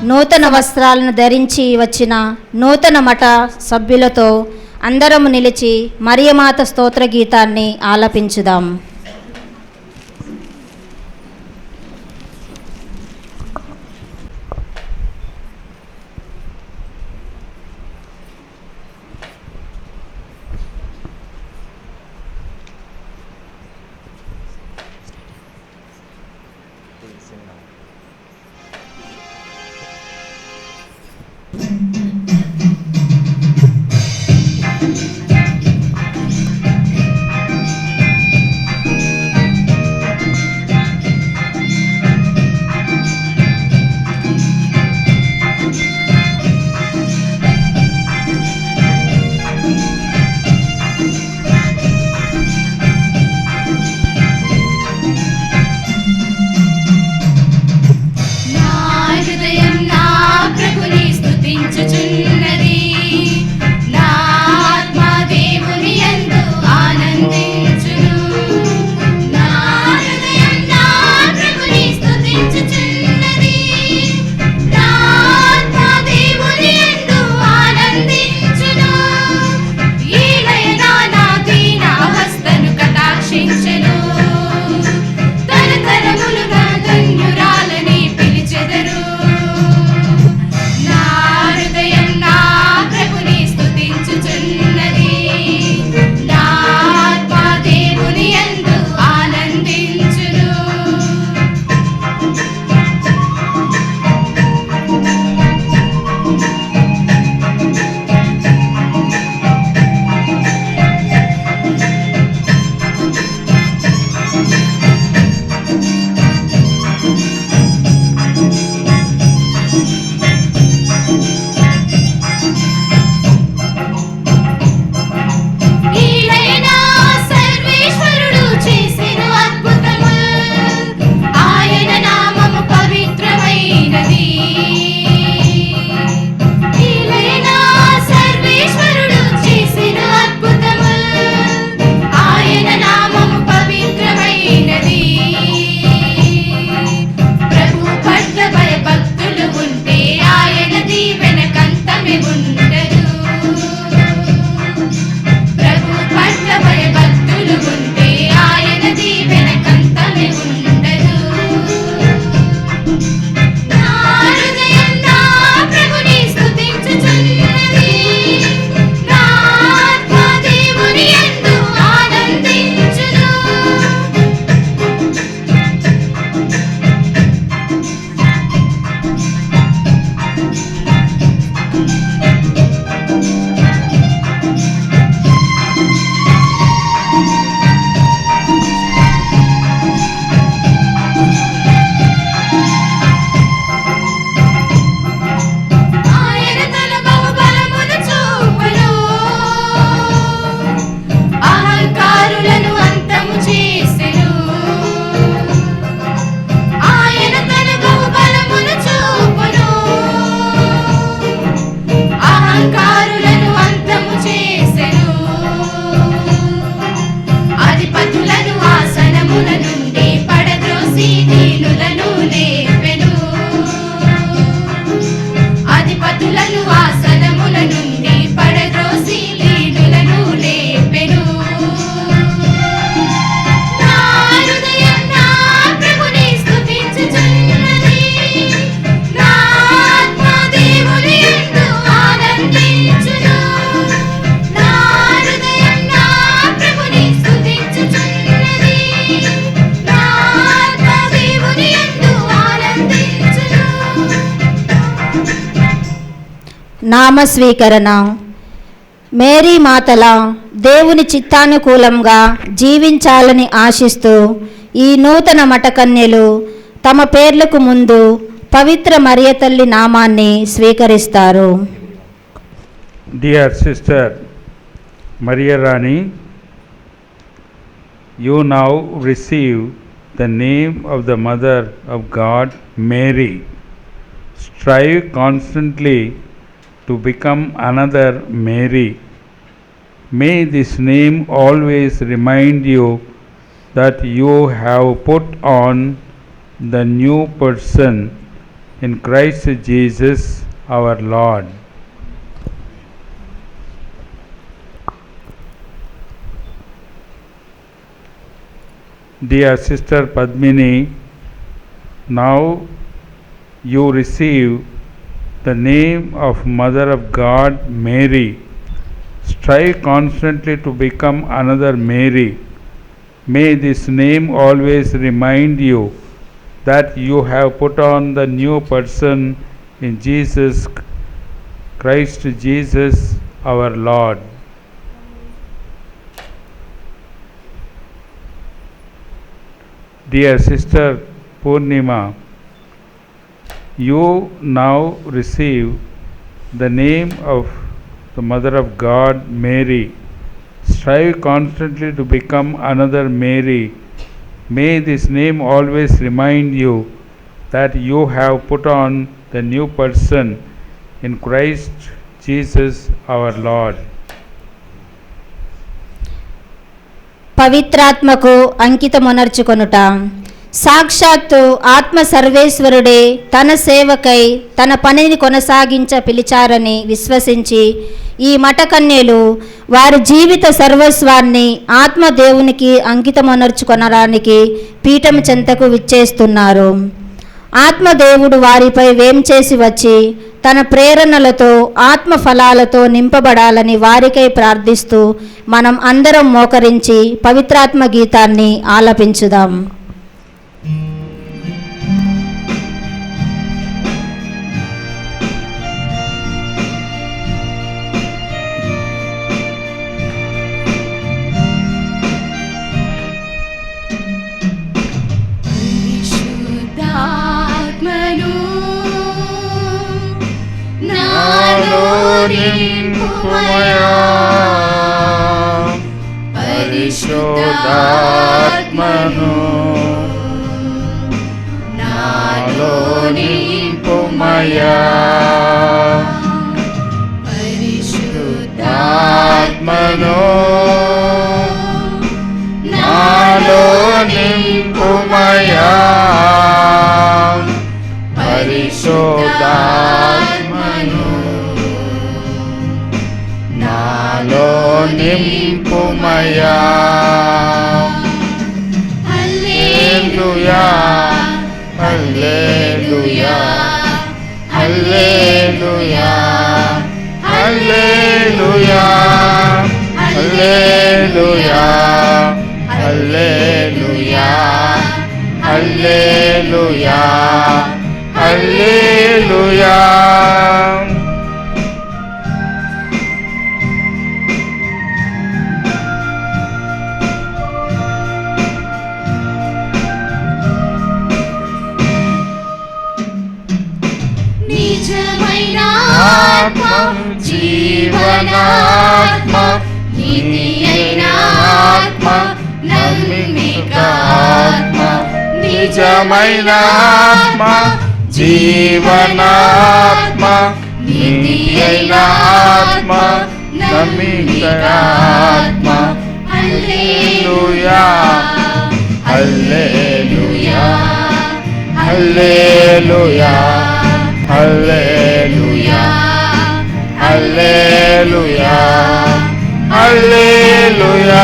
నూతన వస్త్రాలను ధరించి వచ్చిన నూతన మఠ సభ్యులతో అందరము నిలిచి మరియమాత స్తోత్ర గీతాన్ని ఆలపించుదాం. నామస్వీకరణ. మేరీ మాతల దేవుని చిత్తానుకూలంగా జీవించాలని ఆశిస్తూ ఈ నూతన మఠకన్యలు తమ పేర్లకు ముందు పవిత్ర మరియ తల్లి నామాన్ని స్వీకరిస్తారు. Dear sister Maria Rani, you now receive the name of the Mother of God, Mary. Strive constantly to become another Mary. May this name always remind you that you have put on the new person in Christ Jesus our Lord. Dear Sister Padmini, now you receive the name of Mother of God, Mary. Strive constantly to become another Mary. May this name always remind you that you have put on the new person in Jesus Christ Jesus our Lord. Dear Sister Purnima, you now receive the name of the Mother of God, Mary. Strive constantly to become another Mary. May this name always remind you that you have put on the new person in Christ Jesus our Lord. పవిత్రాత్మకు అంకితమునర్చుకొనుట. సాక్షాత్తు ఆత్మ సర్వేశ్వరుడే తన సేవకై తన పనిని కొనసాగించ పిలిచారని విశ్వసించి ఈ మఠకన్యలు వారి జీవిత సర్వస్వాన్ని ఆత్మదేవునికి అంకితమునర్చుకొనడానికి పీఠం చెంతకు విచ్చేస్తున్నారు. ఆత్మదేవుడు వారిపై వేంచేసి వచ్చి తన ప్రేరణలతో ఆత్మ ఫలాలతో నింపబడాలని వారికై ప్రార్థిస్తూ మనం అందరం మోకరించి పవిత్రాత్మ గీతాన్ని ఆలపించుదాం. పరిశుద్ధాత్మను నాలో నింపుమయా, పరిశుద్ధాత్మను నాలో నింపుమయా, పరిశుద్ధాత్మను నాలో నింపుమయా. హల్లెలూయా హల్లెలూయా హల్లెలూయా హల్లెలూయా హల్లెలూయా హల్లెలూయా హల్లెలూయా హల్లెలూయా. జీవనాత్మ నీతి అయిన ఆత్మ నమ్మిక ఆత్మ నిజమైన ఆత్మ జీవనాత్మ నీతి అయిన ఆత్మ నమ్మిక ఆత్మ. హల్లెలూయా హల్లెలూయా హల్లెలూయా హల్లెలూయా హల్లెలూయా హల్లెలూయా.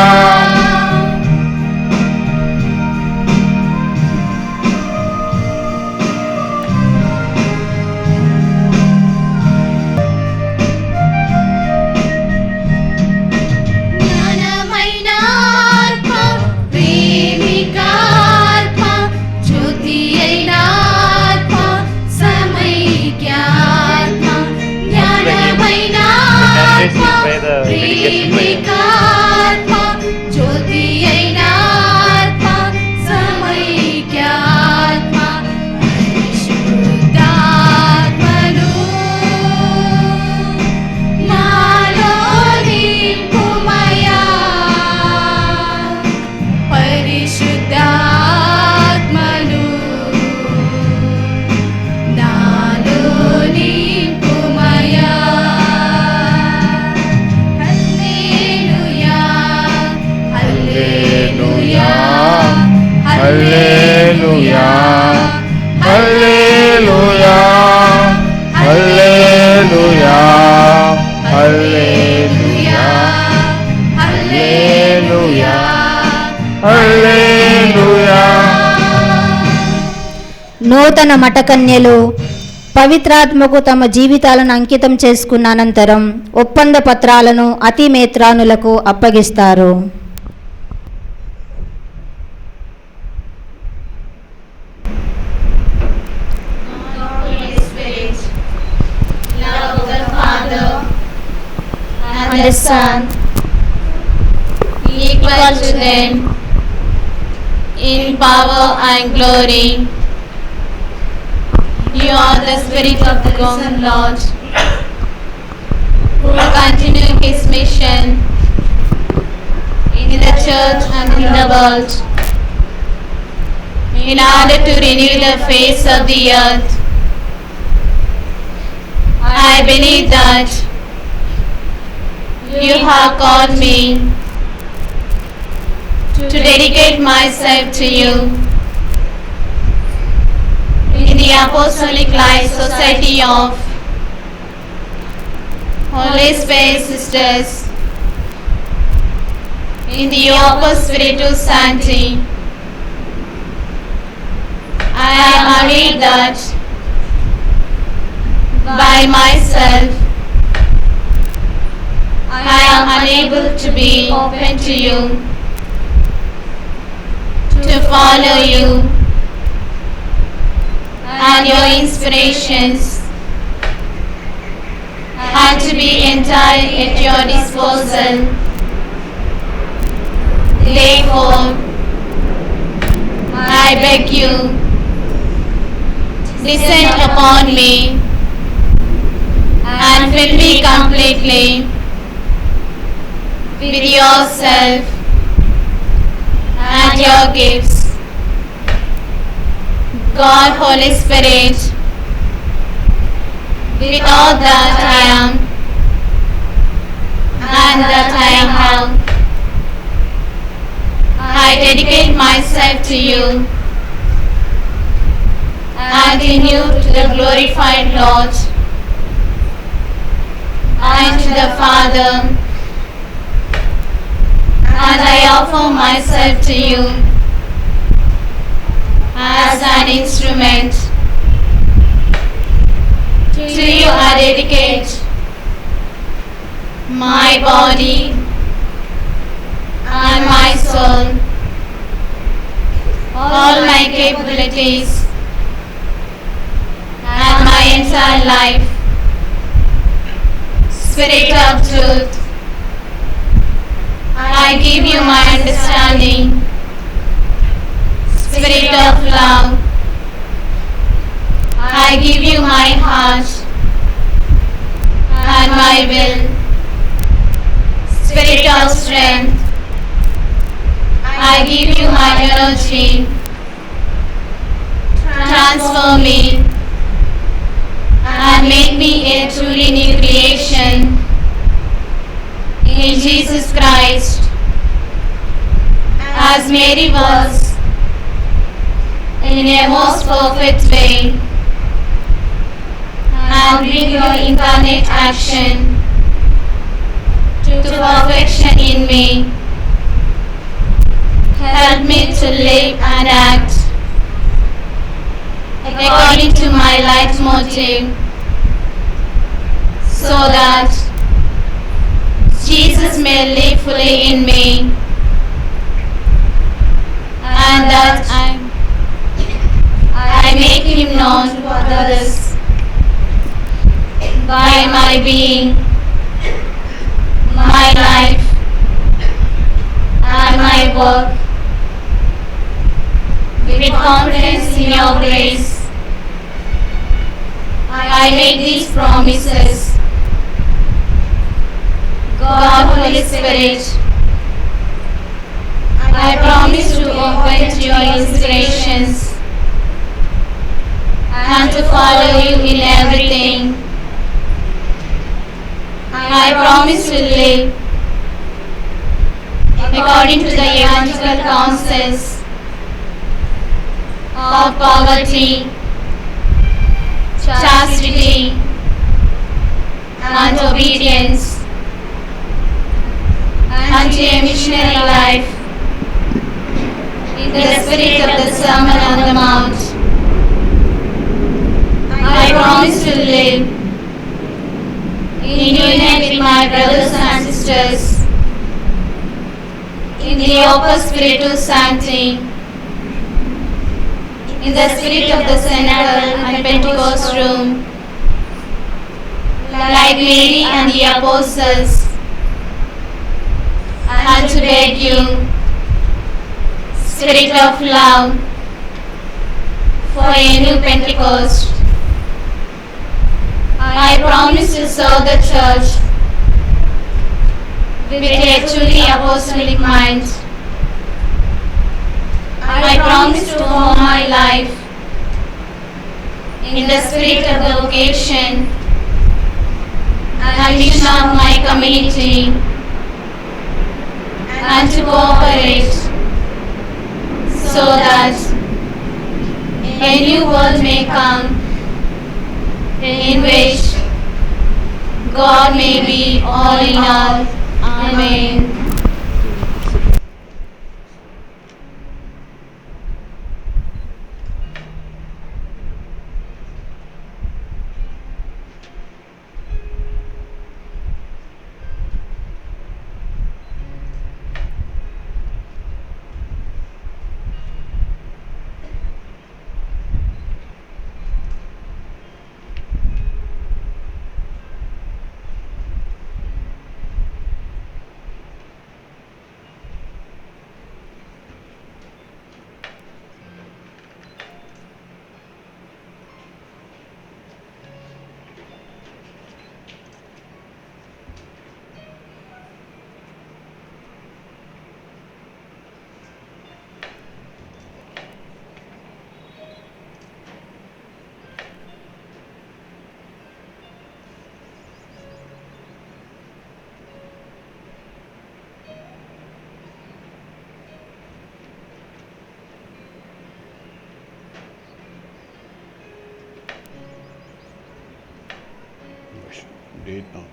జ్ఞానమైన ఆత్మ ప్రేమిక ఆత్మ జ్యోతి అయిన ఆత్మ సమైక్య ఆత్మ. జ్ఞానమైన ఆత్మ ప్రేమిక ఆత్మ జ్యోతి అయిన ఆత్మ సమైక్య ఆత్మ. పరిశుద్ధాత్మను నాలో నింపుమయా, పరిశుద్ధాత్మను నాలో నింపుమయా. హల్లెలూయా నూతన మఠకన్యలు పవిత్రాత్మకు తమ జీవితాలను అంకితం చేసుకున్న అనంతరం ఒప్పంద పత్రాలను అతిమేత్రానులకు అప్పగిస్తారు. And the Son, equal to them in power and glory. You are the Spirit of the risen Lord, who will continue His mission in the church and in the world, in order to renew the face of the earth. I believe that you have called me to dedicate myself to you in the Apostolic Life Society of Holy Spirit Sisters, in the Opus Spiritus Sancti. I am aware that by myself I am unable to be open to you, to follow you and your inspirations, and to be entirely at your disposal. Therefore, I beg you, descend upon me and fill me completely with yourself and your gifts. God, Holy Spirit, with all that I am and that I have, I dedicate myself to you and in you to the glorified Lord and to the Father. And I offer myself to you as an instrument. To you I dedicate my body and my soul, all my capabilities and my entire life. Spirit of truth, I give you my understanding. Spirit of love, I give you my heart and my will. Spirit of strength, I give you my energy. Transform me and make me a truly new creation in Jesus Christ, as Mary was, in a most perfect way, and bring your incarnate action to perfection in me. Help me to live and act according to my life motive, so that Jesus may live fully in me, and that I make him known to others by my being, my life, and my work, with confidence in your grace. I make these promises. God, Holy Spirit, I promise to open to your inspirations and to follow you in everything. I promise to live according to the evangelical counsels of poverty, chastity, and obedience, and to a missionary life in the spirit of the Sermon on the Mount. to live in union with my brothers and sisters in the Opus Spiritus Sancti, in the spirit of the Cenacle and Pentecost room, like Mary and the apostles, and to beg you, Spirit of love, for a new Pentecost. I promise to serve the Church with a truly apostolic mind. I promise to owe my life in the spirit of the vocation and mission of my community, and to cooperate so that a new world may come in which God may be all in all. Amen. Date now.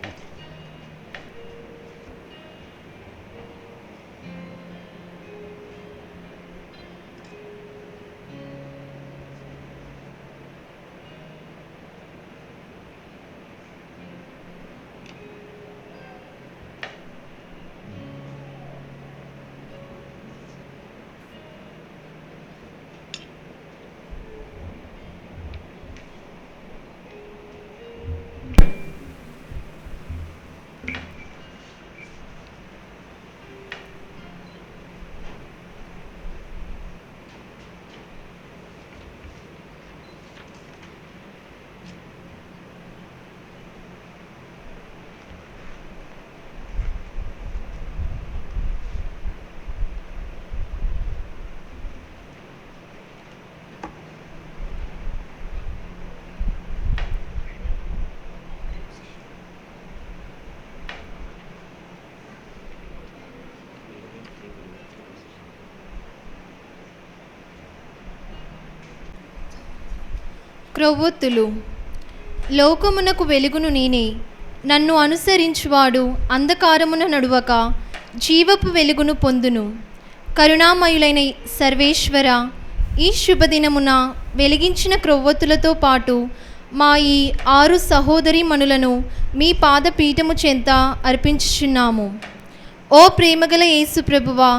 క్రొవ్వొత్తులు. లోకమునకు వెలుగును నేనే, నన్ను అనుసరించువాడు అంధకారమున నడువక జీవపు వెలుగును పొందును. కరుణామయులైన సర్వేశ్వర, ఈ శుభదినమున వెలిగించిన క్రొవ్వొత్తులతో పాటు మా ఈ 6 సహోదరీమణులను మీ పాదపీఠము చెంత అర్పించుచున్నాము. ఓ ప్రేమగల యేసు ప్రభువా,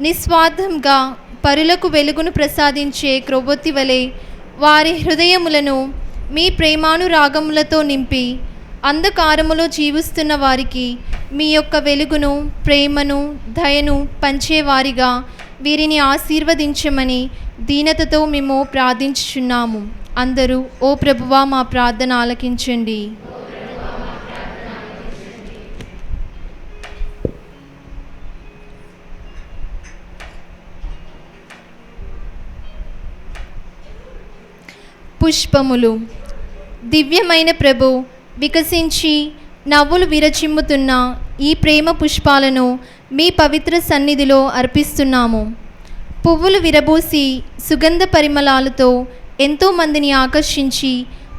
నిస్వార్థంగా పరులకు వెలుగును ప్రసాదించే క్రొవ్వొత్తి వలె వారి హృదయములను మీ ప్రేమానురాగములతో నింపి అంధకారములో జీవిస్తున్న వారికి మీ యొక్క వెలుగును, ప్రేమను, దయను పంచేవారిగా వీరిని ఆశీర్వదించమని దీనతతో మేము ప్రార్థించుచున్నాము. అందరూ ఓ ప్రభువా మా ప్రార్థన ఆలకించండి. పుష్పములు. దివ్యమైన ప్రభు, వికసించి నవ్వులు విరచిమ్ముతున్న ఈ ప్రేమ పుష్పాలను మీ పవిత్ర సన్నిధిలో అర్పిస్తున్నాము. పువ్వులు విరబూసి సుగంధ పరిమళాలతో ఎంతోమందిని ఆకర్షించి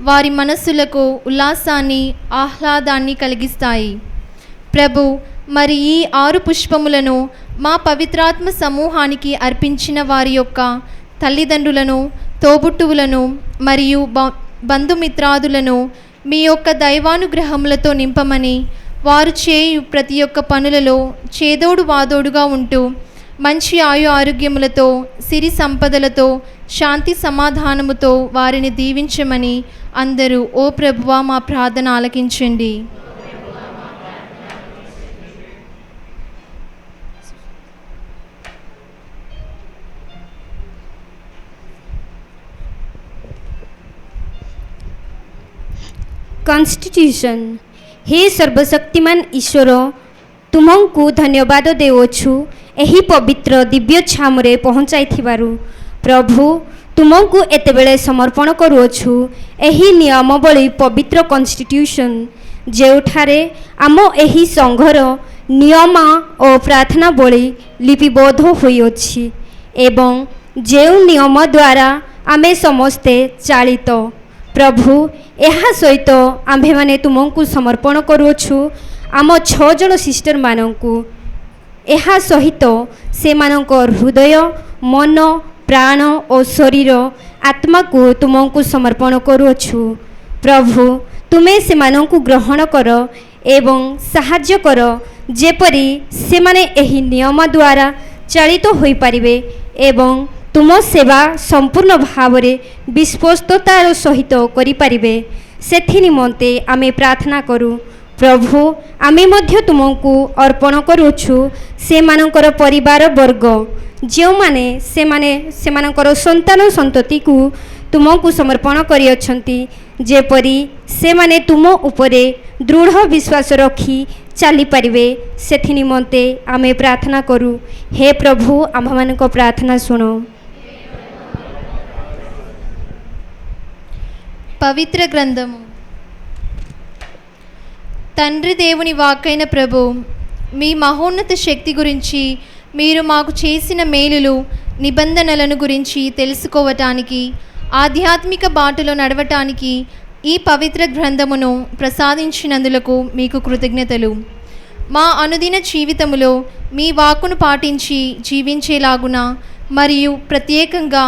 వారి మనస్సులకు ఉల్లాసాన్ని, ఆహ్లాదాన్ని కలిగిస్తాయి. ప్రభు, మరి ఈ 6 పుష్పములను మా పవిత్రాత్మ సమూహానికి అర్పించిన వారి యొక్క తల్లిదండ్రులను, తోబుట్టువులను మరియు బంధుమిత్రాదులను మీ యొక్క దైవానుగ్రహములతో నింపమని, వారు చేయు ప్రతి ఒక్క పనులలో చేదోడు వాదోడుగా ఉంటూ మంచి ఆరోగ్యములతో, సిరి సంపదలతో, శాంతి సమాధానముతో వారిని దీవించమని అందరూ ఓ ప్రభువా మా ప్రార్థన ఆలకించండి. କନଷ୍ଟିଟ୍ୟୁସନ୍। ହେ ସର୍ବଶକ୍ତିମାନ ଈଶ୍ୱର, ତୁମକୁ ଧନ୍ୟବାଦ ଦେଉଛୁ ଏହି ପବିତ୍ର ଦିବ୍ୟ ଛାମରେ ପହଞ୍ଚାଇଥିବାରୁ। ପ୍ରଭୁ, ତୁମକୁ ଏତେବେଳେ ସମର୍ପଣ କରୁଅଛୁ ଏହି ନିୟମାବଳୀ ପବିତ୍ର କନଷ୍ଟିଟ୍ୟୁସନ୍, ଯେଉଁଠାରେ ଆମ ଏହି ସଂଘର ନିୟମ ଓ ପ୍ରାର୍ଥନାବଳୀ ଲିପିବଦ୍ଧ ହୋଇଅଛି ଏବଂ ଯେଉଁ ନିୟମ ଦ୍ୱାରା ଆମେ ସମସ୍ତେ ଚାଳିତ। ପ୍ରଭୁ, ଏହା ସହିତ ଆମ୍ଭେମାନେ ତୁମକୁ ସମର୍ପଣ କରୁଅଛୁ ଆମ 6 ଜଣ ସିଷ୍ଟରମାନଙ୍କୁ। ଏହା ସହିତ ସେମାନଙ୍କ ହୃଦୟ, ମନ, ପ୍ରାଣ ଓ ଶରୀର, ଆତ୍ମାକୁ ତୁମକୁ ସମର୍ପଣ କରୁଅଛୁ। ପ୍ରଭୁ, ତୁମେ ସେମାନଙ୍କୁ ଗ୍ରହଣ କର ଏବଂ ସାହାଯ୍ୟ କର ଯେପରି ସେମାନେ ଏହି ନିୟମ ଦ୍ୱାରା ଚାଳିତ ହୋଇପାରିବେ ଏବଂ ତୁମ ସେବା ସମ୍ପୂର୍ଣ୍ଣ ଭାବରେ ବିଶ୍ୱସ୍ତତାର ସହିତ କରିପାରିବେ। ସେଥି ନିମନ୍ତେ ଆମେ ପ୍ରାର୍ଥନା କରୁ। ପ୍ରଭୁ, ଆମେ ମଧ୍ୟ ତୁମକୁ ଅର୍ପଣ କରୁଛୁ ସେମାନଙ୍କର ପରିବାର ବର୍ଗ, ଯେଉଁମାନେ ସେମାନଙ୍କର ସନ୍ତାନ ସନ୍ତତିକୁ ତୁମକୁ ସମର୍ପଣ କରିଅଛନ୍ତି, ଯେପରି ସେମାନେ ତୁମ ଉପରେ ଦୃଢ଼ ବିଶ୍ୱାସ ରଖି ଚାଲିପାରିବେ। ସେଥି ନିମନ୍ତେ ଆମେ ପ୍ରାର୍ଥନା କରୁ। ହେ ପ୍ରଭୁ, ଆମ୍ଭମାନଙ୍କ ପ୍ରାର୍ଥନା ଶୁଣ। పవిత్ర గ్రంథము. తండ్రి దేవుని వాక్కైన ప్రభు, మీ మహోన్నత శక్తి గురించి, మీరు మాకు చేసిన మేలులు, నిబంధనలను గురించి తెలుసుకోవటానికి, ఆధ్యాత్మిక బాటలో నడవటానికి ఈ పవిత్ర గ్రంథమును ప్రసాదించినందులకు మీకు కృతజ్ఞతలు. మా అనుదిన జీవితములో మీ వాక్కును పాటించి జీవించేలాగున మరియు ప్రత్యేకంగా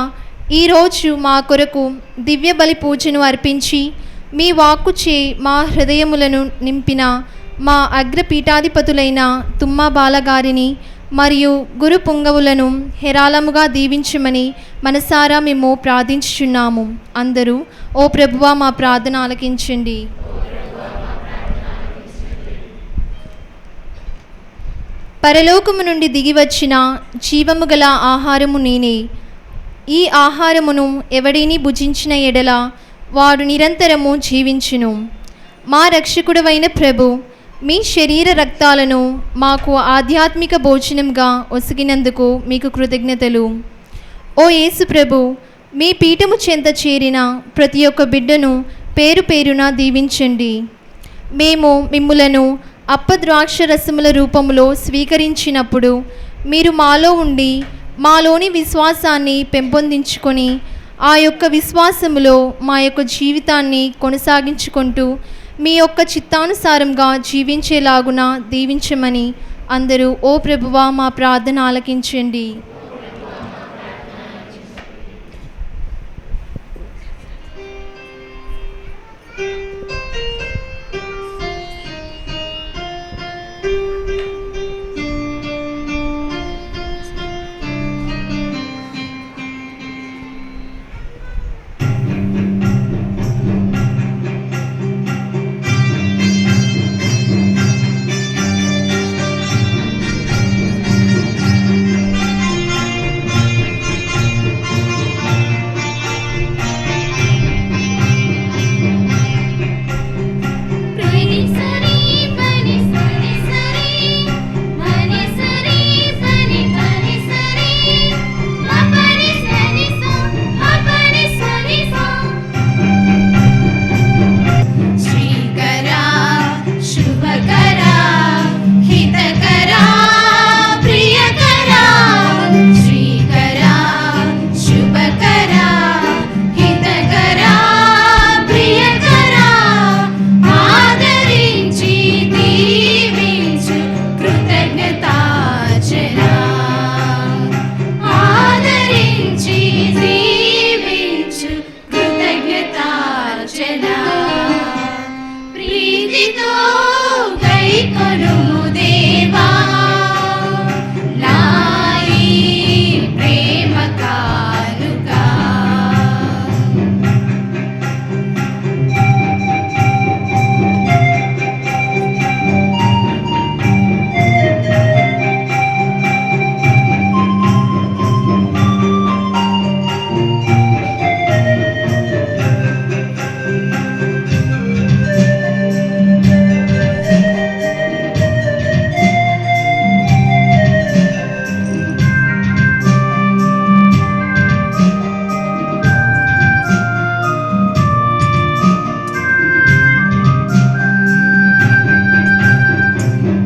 ఈరోజు మా కొరకు దివ్య బలి పూజను అర్పించి మీ వాక్కుచే మా హృదయములను నింపిన మా అగ్రపీఠాధిపతులైన తుమ్మ బాలగారిని మరియు గురు పుంగవులను హేరాళముగా దీవించమని మనసారా మేము ప్రార్థించుచున్నాము. అందరూ ఓ ప్రభువా మా ప్రార్థన ఆలకించండి. పరలోకము నుండి దిగివచ్చిన జీవము గల ఆహారము నేనే. ఈ ఆహారమును ఎవడైని భుజించిన ఎడల వాడు నిరంతరము జీవించును. మా రక్షకుడవైన ప్రభు, మీ శరీర రక్తాలను మాకు ఆధ్యాత్మిక భోజనంగా ఒసిగినందుకు మీకు కృతజ్ఞతలు. ఓ యేసు ప్రభు, మీ పీఠము చెంత చేరిన ప్రతి ఒక్క బిడ్డను పేరు పేరున దీవించండి. మేము మిమ్ములను అప్పద్రాక్ష రసముల రూపములో స్వీకరించినప్పుడు మీరు మాలో ఉండి మాలోని విశ్వాసాన్ని పెంపొందించుకొని ఆ యొక్క విశ్వాసములో మా యొక్క జీవితాన్ని కొనసాగించుకుంటూ మీ యొక్క చిత్తానుసారంగా జీవించేలాగున దీవించమని అందరూ ఓ ప్రభువా మా ప్రార్థన ఆలకించండి. రక్షణ ప్రీతితో గైకొనుము దేవా నా ఈ ప్రేమ కానుక.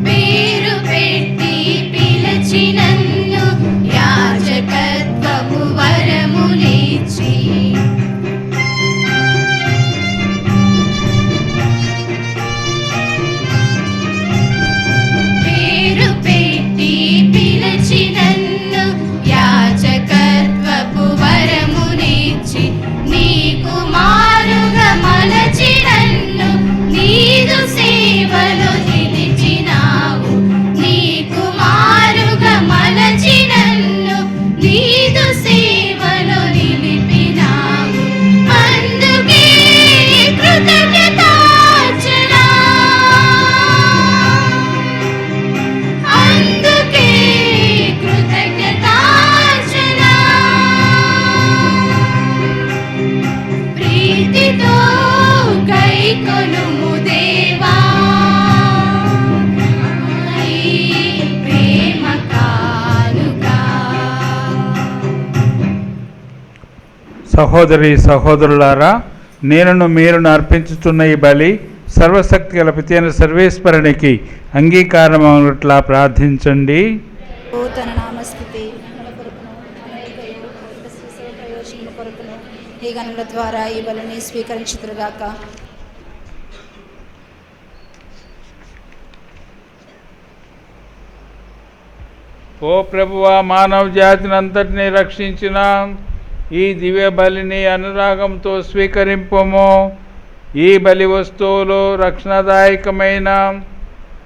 పేరు పెట్టి పిలిచి నన్ను యాజకత్వపు వరములిచ్చి పేరు పెట్టి పిలిచి నన్ను యాజకత్వపు వరమునిచ్చి నీకు మారుగా మలచి నన్ను నీదు సేవలో నిలిచినావు. నీకు మారుగా మలచి నన్ను నీదు సేవలో నిలిపినావు. అందుకే కృతజ్ఞతార్చనా అందుకే కృతజ్ఞతార్చనా ప్రీతితో గైకొనుము దేవా ఈ ప్రేమ కానుక. సహోదరి సహోదరులారా, నేనును మీరును అర్పించుతున్న ఈ బలి సర్వశక్తి గల పితైన సర్వేశ్వరునికి అంగీకారమట్లా ప్రార్థించండి. తన నామస్థితి మన కొరకును అనేకయు ప్రయోజనముల కొరకును ఈ గణముల ద్వారా ఈ బలిని స్వీకరించుదురుగాక. ఓ ప్రభువా, మానవ జాతిని అంతటినీ రక్షించిన ఈ దివ్య బలిని అనురాగంతో స్వీకరింపము. ఈ బలి వస్తువులు రక్షణదాయకమైన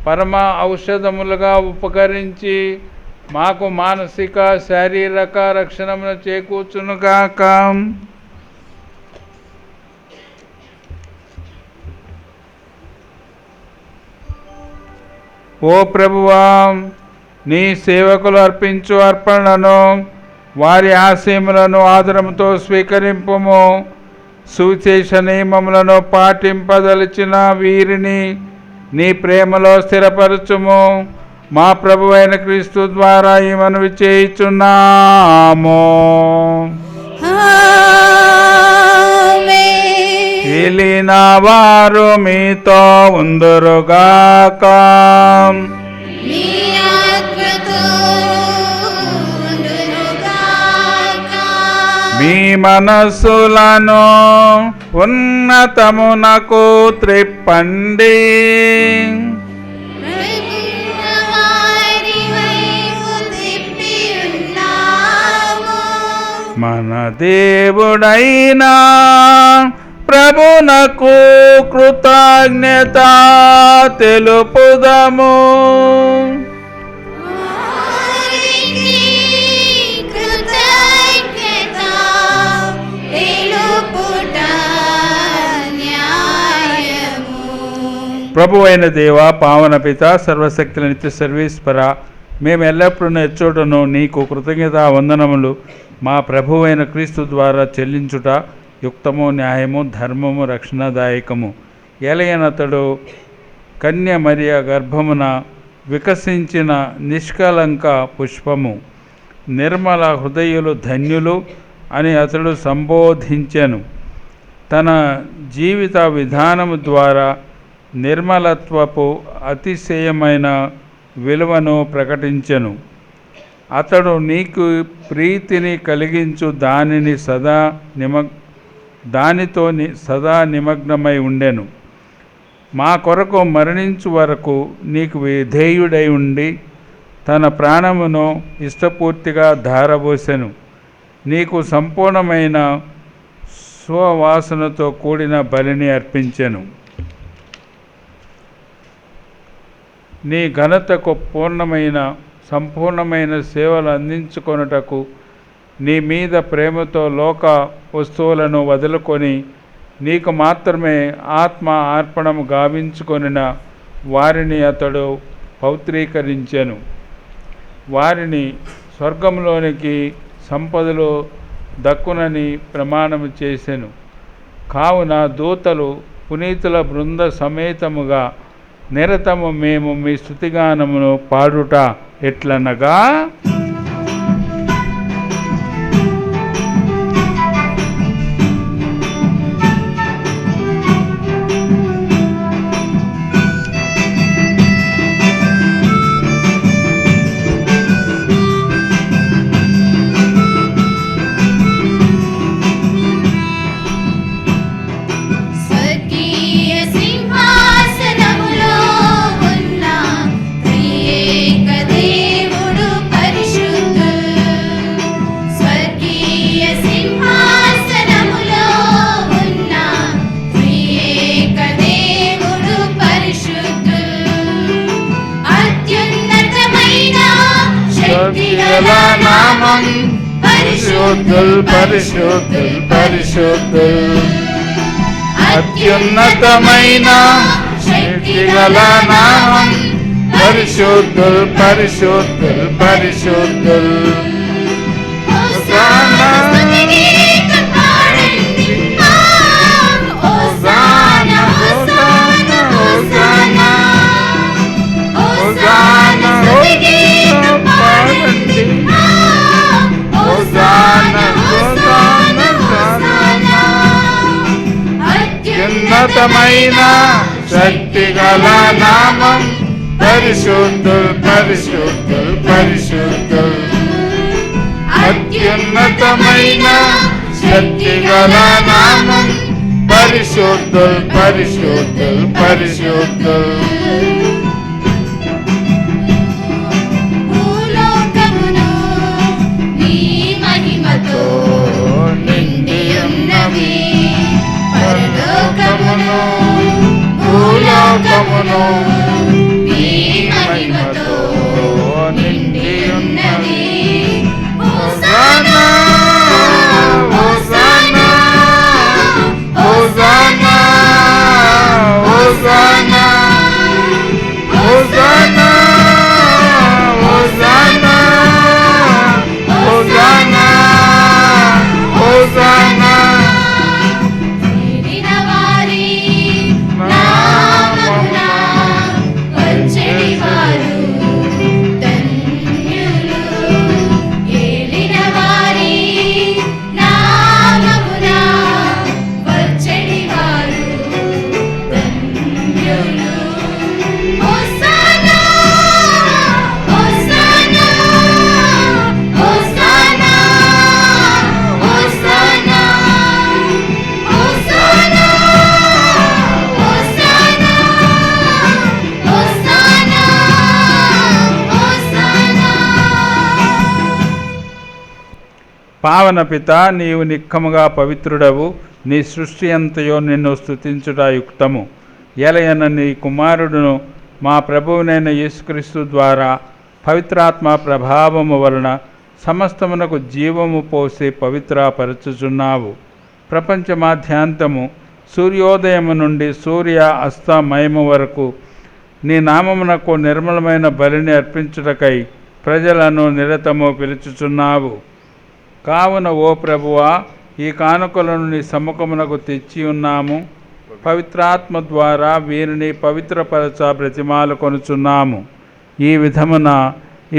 పరమ ఔషధములుగా ఉపకరించి మాకు మానసిక శారీరక రక్షణను చేకూర్చునుగాక. ఓ ప్రభువా, నీ సేవకులు అర్పించు అర్పణలను వారి ఆశయములను ఆదరముతో స్వీకరింపుము. సువిశేష నియమములను పాటింపదలిచిన వీరిని నీ ప్రేమలో స్థిరపరచుము. మా ప్రభువైన క్రీస్తు ద్వారా ఈ మనవి చేయుచున్నాము. ఏలిన వారు మీతో ఉందురుగాక. నీ ఆత్మతో ఉండునుగాక. మీ మనస్సులను ఉన్నతమునకు త్రిప్పండి. వారి వైపు తిప్పి ఉన్నాము. మన దేవుడైనా ప్రభునకు కృతజ్ఞత తెలుపుదము. వారికి కృతజ్ఞత తెలుపుట న్యాయము. ప్రభువైన దేవ, పావన పిత, సర్వశక్తుల నిత్య సర్వేశ్వర, మేము ఎల్లప్పుడూ ఎచ్చోటను నీకు కృతజ్ఞత వందనములు మా ప్రభువైన క్రీస్తు ద్వారా చెల్లించుట యుక్తము, న్యాయము, ధర్మము, రక్షణదాయకము. ఏలయనతడు కన్య మరియ గర్భమున వికసించిన నిష్కలంక పుష్పము. నిర్మల హృదయులు ధన్యులు అని అతడు సంబోధించెను. తన జీవిత విధానము ద్వారా నిర్మలత్వపు అతిశయమైన విలువను ప్రకటించెను. అతడు నీకు ప్రీతిని కలిగించు దానితో సదా నిమగ్నమై ఉండెను. మా కొరకు మరణించు వరకు నీకు విధేయుడై ఉండి తన ప్రాణమును ఇష్టపూర్తిగా ధారబోసెను. నీకు సంపూర్ణమైన సువాసనతో కూడిన బలిని అర్పించెను. నీ ఘనతకు సంపూర్ణమైన సేవలు అందించుకొనుటకు నీ మీద ప్రేమతో లోక వస్తువులను వదులుకొని నీకు మాత్రమే ఆత్మ అర్పణము గావించుకొనిన వారిని అతడు పవిత్రీకరించెను. వారిని స్వర్గంలోనికి సంపదలు దక్కునని ప్రమాణము చేసెను. కావున దూతలు పునీతుల బృంద సమేతముగా నిరతము మేము మీ స్తుతిగానమును పాడుట ఎట్లనగా, స్వర్గీయ సింహాసనములో ఉన్న త్రియేక దేవుడు పరిశుద్ధుడు. స్వర్గీయ సింహాసనములో ఉన్న త్రియేక దేవుడు పరిశుద్ధుడు. అత్యున్నతమైన శక్తిగల నామం పరిశుద్ధుల్ పరిశుద్ధుల్ పరిశుద్ధుల్. అత్యున్నతమైన శక్తిగల నామం పరిశుద్ధుల్ పరిశుద్ధుల్ పరిశుద్ధుల్. హోసానా స్తుతిగీతం పాడండి. హోసానా హోసానా హోసానా హోసానా స్తుతిగీతం పాడండి. Hosanna hosanna hosanna. అత్యున్నతమైన శక్తిగల నామం పరిశుద్ధుల్ పరిశుద్ధుల్ పరిశుద్ధుల్. అత్యున్నతమైన శక్తిగల నామం పరిశుద్ధుల్ పరిశుద్ధుల్ పరిశుద్ధుల్. భూలోకమును నీ మహిమతో నిండి ఉన్నవి. పరలోకమును భూలోకమును నీ మహిమతో నిండి ఉన్నవి. Hosanna hosanna hosanna hosanna hosanna hosanna hosanna hosanna. చేరిన వారి నామమున వచ్చెడి వారు ధన్యులు. ఏలిన వారి నామమున వచ్చెడి వారు ధన్యులు. Hosanna hosanna hosanna hosanna hosanna hosanna hosanna hosanna. పావన పిత, నీవు నిక్కముగా పవిత్రుడవు. నీ సృష్టి అంతయో నిన్ను స్తుతించుట యుక్తము. ఎలయన నీ కుమారుడును మా ప్రభువునైన యేసుక్రీస్తు ద్వారా పవిత్రాత్మ ప్రభావము వలన సమస్తమునకు జీవము పోసి పవిత్రపరచుచున్నావు. ప్రపంచమాద్యాంతము సూర్యోదయము నుండి సూర్య అస్తమయము వరకు నీ నామమునకు నిర్మలమైన బలిని అర్పించుటకై ప్రజలను నిరతము పిలుచుచున్నావు. కావున ఓ ప్రభువా, ఈ కానుకలను నీ సముఖమునకు తెచ్చి ఉన్నాము. పవిత్రాత్మ ద్వారా వీరిని పవిత్రపరచ బ్రతిమాలు కొనుచున్నాము. ఈ విధమున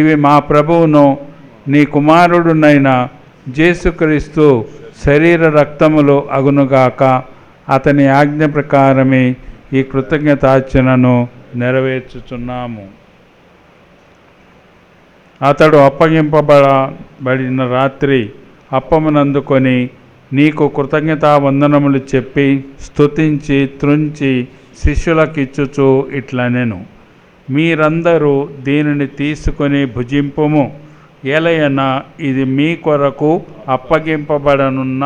ఇవి మా ప్రభువును నీ కుమారుడునైన యేసుక్రీస్తు శరీర రక్తములు అగునుగాక. అతని ఆజ్ఞ ప్రకారమే ఈ కృతజ్ఞతార్చనను నెరవేర్చుచున్నాము. అతడు అప్పగింపబడిన రాత్రి అప్పమునందుకొని నీకు కృతజ్ఞతావందనములు చెప్పి స్తుతించి త్రుంచి శిష్యులకిచ్చుచు ఇట్లనెను, మీరందరూ దీనిని తీసుకొని భుజింపుము. ఎలయన ఇది మీ కొరకు అప్పగింపబడనున్న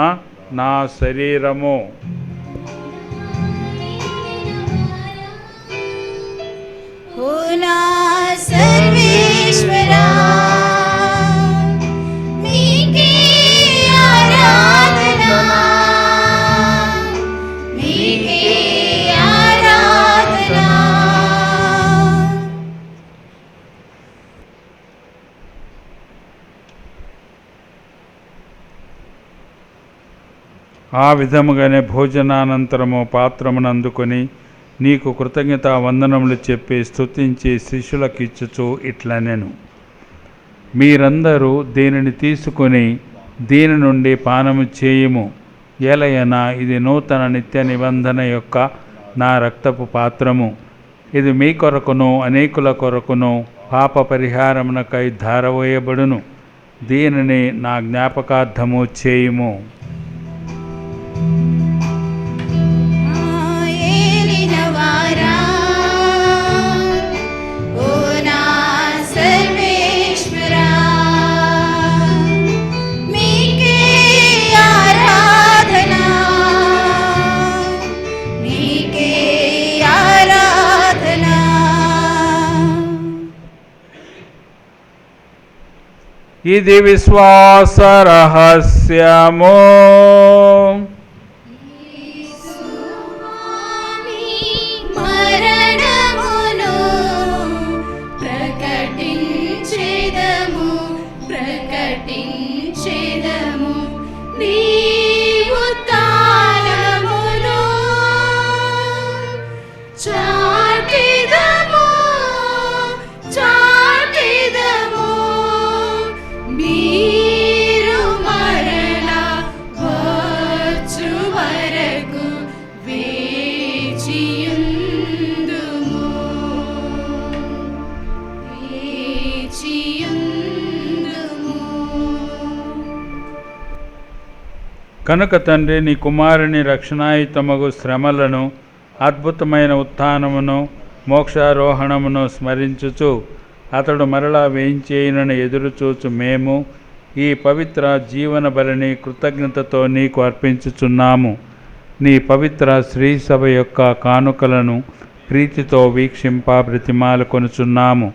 నా శరీరము. ఓ నా సర్వేశ్వరా, మీకే ఆరాధన, మీకే ఆరాధన. ఆ విధముగానే భోజనానంతరము పాత్రమును అందుకొని నీకు కృతజ్ఞతా వందనములు చెప్పి స్తుతించి శిష్యులకు ఇచ్చుచు ఇట్లనెను, మీరందరూ దీనిని తీసుకొని దీని నుండి పానము చేయుము. ఏలయనా ఇది నూతన నిత్య నిబంధన యొక్క నా రక్తపు పాత్రము. ఇది మీ కొరకును అనేకుల కొరకును పాప పరిహారమునకై ధారవేయబడును. దీనిని నా జ్ఞాపకార్థము చేయుము. ఏలినవారా, ఓ నా సర్వేశ్వరా, మీకే ఆరాధన, మీకే ఆరాధన. ఇది విశ్వాస రహస్యము. మరణమును ప్రకటించెదము, ప్రకటించెదము, నీ ఉత్థానమును చాటెదము, చాటెదము. మీరు మరల వచ్చు వరకు వేచియుందుము, వేచియుందుము. కనుక తండ్రి నీ కుమారుని రక్షణాయుతమగు శ్రమలను, అద్భుతమైన ఉత్థానమును, మోక్షారోహణమును స్మరించుచు అతడు మరలా వేయించేయునని ఎదురుచూచు మేము ఈ పవిత్ర జీవన బలిని కృతజ్ఞతతో నీకు అర్పించుచున్నాము. నీ పవిత్ర శ్రీ సభ యొక్క కానుకలను ప్రీతితో వీక్షింప బ్రతిమాలు కొనుచున్నాము.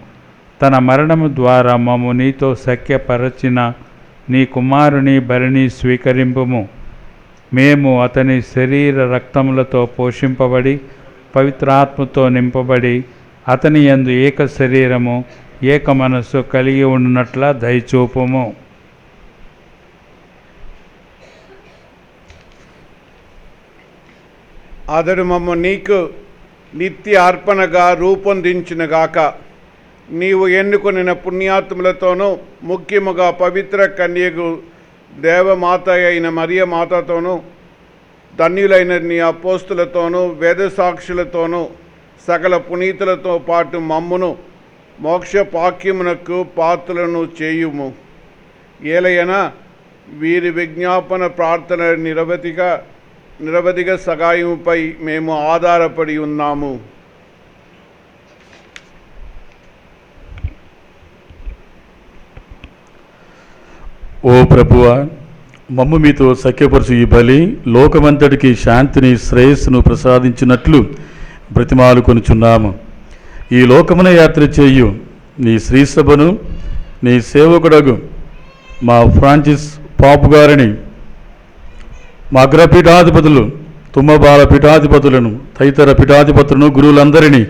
తన మరణము ద్వారా మమ్ము నీతో సఖ్యపరచిన నీ కుమారుని బలిని స్వీకరింపుము. మేము అతని శరీర రక్తములతో పోషింపబడి పవిత్రాత్మతో నింపబడి అతని యందు ఏక శరీరము ఏక మనస్సు కలిగి ఉన్నట్ల దయచూపుము. అతడు మమ్మ నీకు నిత్య అర్పణగా రూపొందించినగాక. నీవు ఎన్నుకొనిన పుణ్యాత్ములతోనూ ముఖ్యముగా పవిత్ర కన్యకు దేవమాత అయిన మరియ మాతతోనూ ధన్యులైన నీ అపోస్తులతోనూ వేదసాక్షులతోనూ సకల పునీతులతో పాటు మమ్మును మోక్ష పాక్యమునకు పాత్రలను చేయుము. ఏలయన వీరి విజ్ఞాపన ప్రార్థన నిరవధిక సహాయముపై మేము ఆధారపడి ఉన్నాము. ఓ ప్రభువా, మమ్ము మీతో సఖ్యపరచు ఈ బలి లోకమంతటికి శాంతిని శ్రేయస్సును ప్రసాదించినట్లు బ్రతిమాలు కొనుచున్నాము. ఈ లోకమున యాత్ర చేయు నీ శ్రీసభను నీ సేవకుడగు మా ఫ్రాన్సిస్ పాపు గారిని, మా అగ్రపీఠాధిపతులు తుమ్మబాల పీఠాధిపతులను తదితర పీఠాధిపతులను గురువులందరినీ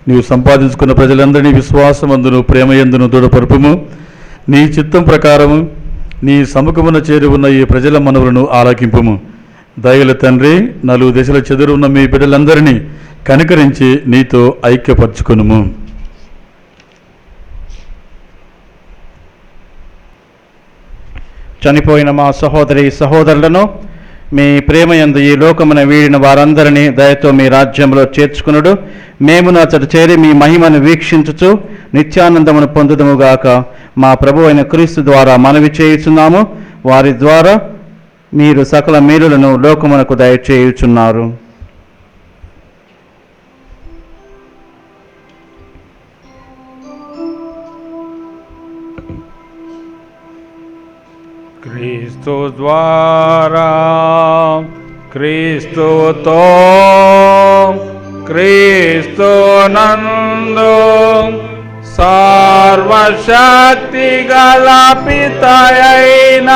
నీవు సంపాదించుకున్న ప్రజలందరినీ విశ్వాసమందును ప్రేమయందును దృఢపరుపుము. నీ చిత్తం ప్రకారము నీ సముఖమున చేరి ఉన్న ఈ ప్రజల మనవులను ఆలకింపుము. దయగల తండ్రి, నలుగు దశల చెదురున్న మీ బిడ్డలందరినీ కనికరించి నీతో ఐక్యపరచుకొనుము. చనిపోయిన మా సహోదరి సహోదరులను మీ ప్రేమయందు ఈ లోకమున వీడిన వారందరినీ దయతో మీ రాజ్యంలో చేర్చుకునుడు. మేము అతడు చేరి మీ మహిమను వీక్షించుచు నిత్యానందమును పొందుదముగాక. మా ప్రభు అయిన క్రీస్తు ద్వారా మనవి చేయుచున్నాము. వారి ద్వారా మీరు సకల మేలులను లోకమునకు దయచేయుచున్నారు. క్రీస్తు ద్వారా క్రీస్తుతో క్రీస్తు నందు సర్వశక్తి గల పితయైన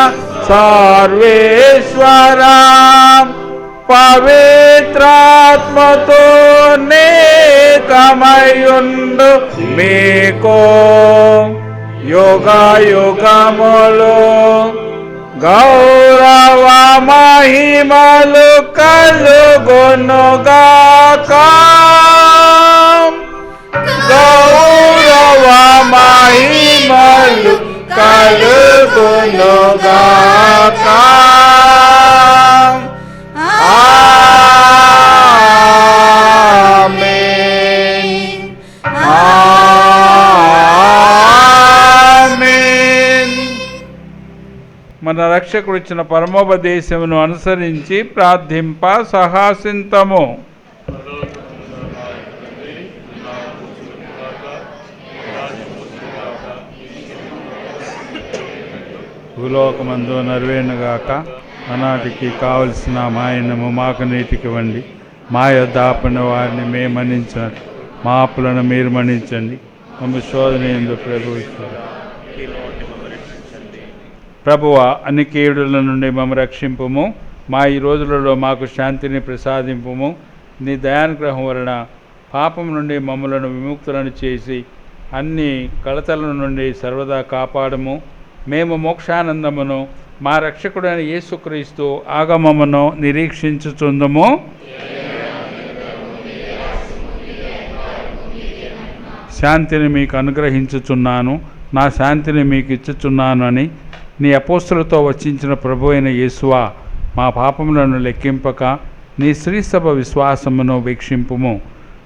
సర్వేశ్వర పవిత్రాత్మతో నేకమయుండు మీకు యుగ యుగములు గౌరవ మహిమలు కలుగునుగాక. గౌరవ మహిమలు కలుగునుగాక. ఆమేన్. ఆమేన్. మన రక్షకుడు ఇచ్చిన పరమోపదేశమును అనుసరించి ప్రార్థింప సహాసింతము. భూలోకమందు నరువేనుగాక అనాటికి కావలసిన మాయనము మాకు నీటికి వండి మా యొద్ద ఆపన వారిని మేము మన్నించినట్టు మా అప్పులను మీరు మన్నించండి. మమ్మ శోధన ఎందుకు ప్రభుత్వం ప్రభువా అన్ని కీడుల నుండి మమ్మ రక్షింపుము. మా ఈ రోజులలో మాకు శాంతిని ప్రసాదింపుము. నీ దయానుగ్రహం వలన పాపం నుండి మమ్మలను విముక్తులను చేసి అన్ని కలతల నుండి సర్వదా కాపాడము. మేము మోక్షానందమును మా రక్షకుడైన యేసుక్రీస్తు ఆగమమును నిరీక్షించుచుందుము. శాంతిని మీకు అనుగ్రహించుచున్నాను, నా శాంతిని మీకు ఇచ్చుచున్నాను అని నీ అపోస్తులతో వచించిన ప్రభు అయిన యేసువా, మా పాపములను లెక్కింపక నీ శ్రీసభ విశ్వాసమును వీక్షింపుము.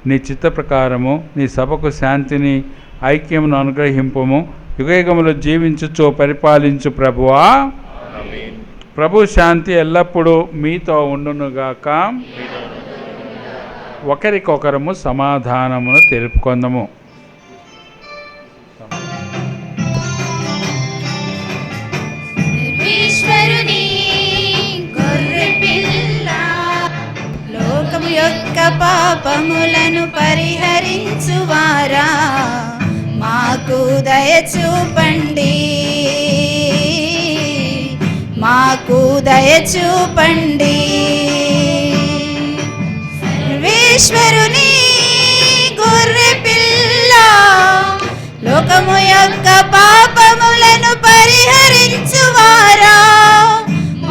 నీ చిత్త ప్రకారము నీ సభకు శాంతిని ఐక్యమును అనుగ్రహింపుము. యుగయుగములు జీవించుచో పరిపాలించు ప్రభువా. ప్రభు శాంతి ఎల్లప్పుడూ మీతో ఉండునుగాక. ఒకరికొకరము సమాధానమును తెలుపుకొందము. ఈశ్వరుని గొర్రె పిల్ల లోకము యొక్క పాపములను పరిహరించువారా మాకు దయ చూపండి, మాకు దయ చూపండి. సర్వేశ్వరుని గొర్రె పిల్ల లోకము యొక్క పాపములను పరిహరించువారా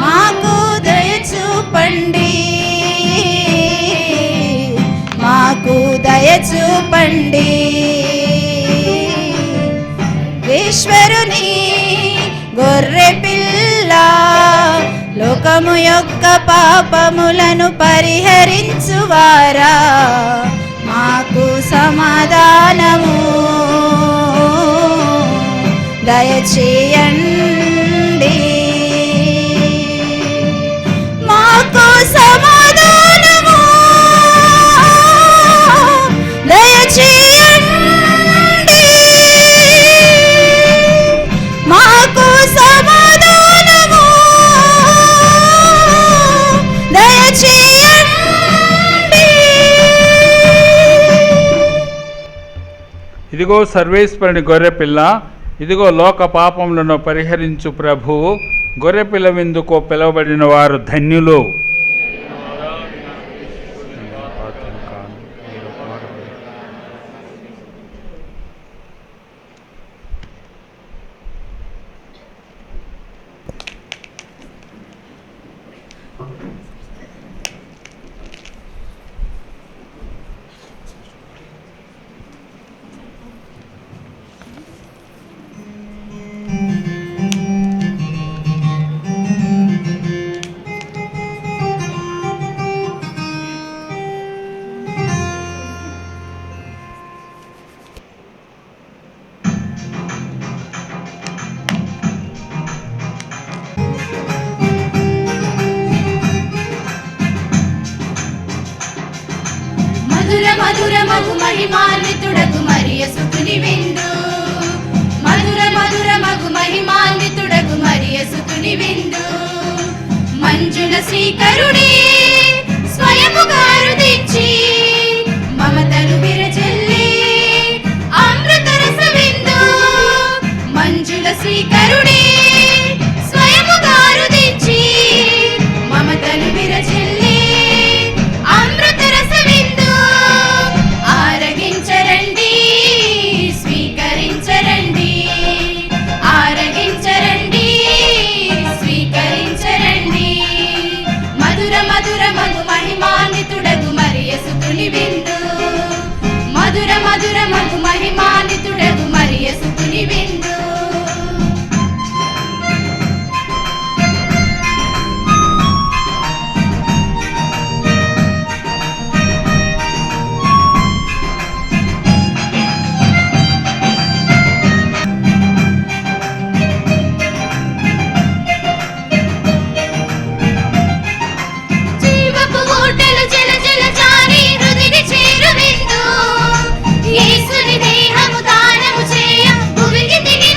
మాకు దయ చూపండి, మాకు దయ చూపండి. ఈశ్వరుని గొర్రె పిల్ల లోకము యొక్క పాపములను పరిహరించువారా మాకు సమాధానము దయచేయండి, మాకు సమాధానము దయచేయండి, మాకు సమాధానము దయచేయండి. ఇదిగో సర్వేశ్వరుని గొర్రెపిల్ల, ఇదిగో లోక పాపములను పరిహరించు ప్రభువు. గొర్రెపిల్ల విందుకు పిలువబడిన వారు ధన్యులు. మధుర మధుర మగు మహిమాన్వితుడకు మరియ సుతుని విందు, మధుర మధుర మగు మహిమాన్వితుడకు మరియ సుతుని యేసుకుని విందు. మంజుల శ్రీకరుడే స్వయముగా రుదించి మమతలు విరజల్లి అమృత రస విందు. మంజుల శ్రీకరుడే స్వయముగా రుదించి మమతలు విరజల్లి అమృత రస విందు. ఆరగించరండి, స్వీకరించరండి, ఆరగించరండి, స్వీకరించరండి. మధుర మధుర మధు మహిమాన్వితుడగు మరి యేసుకుని విందు. మధుర మధుర మధు మహిమాన్వితుడగు మరి యేసుకుని విందు. జీవపు ఊటలు జల జల జారి హృదిని చేరు విందు. యేసుని దేహము దానము చేయ భువికి దిగి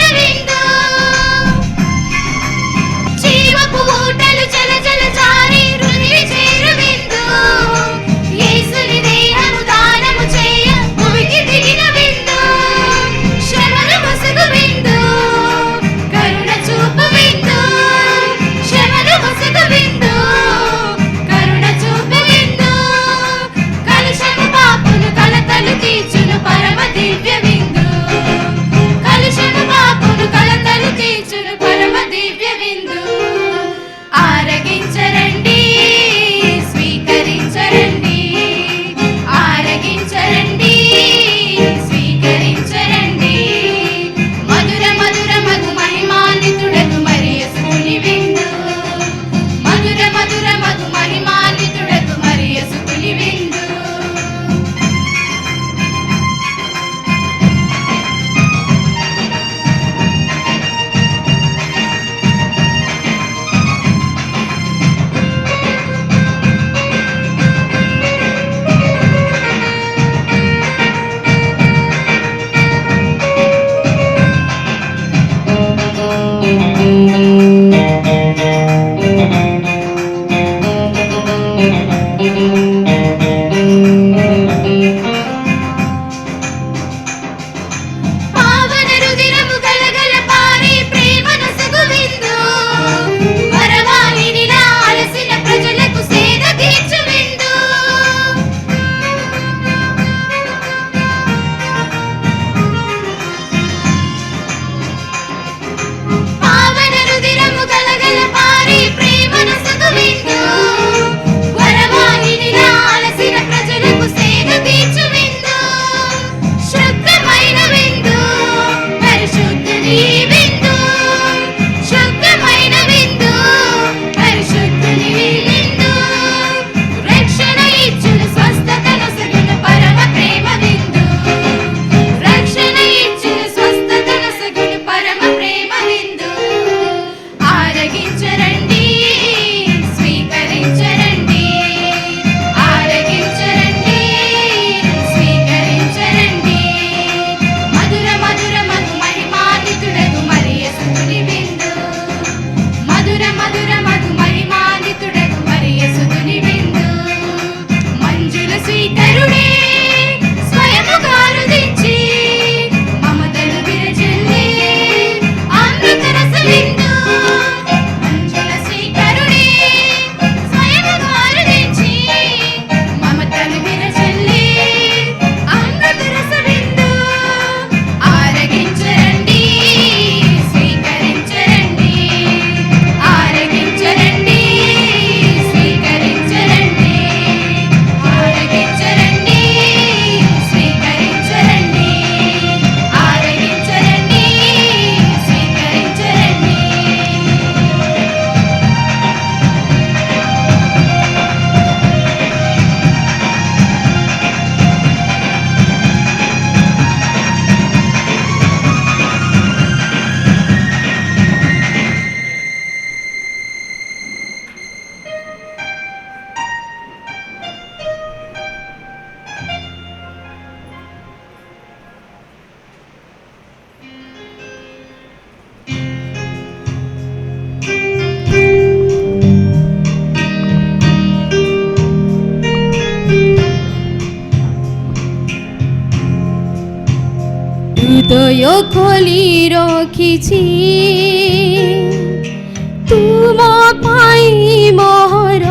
ହୃଦୟ ଖୋଲି ରଖିଛି ତୁମ ପାଇଁ ମୋର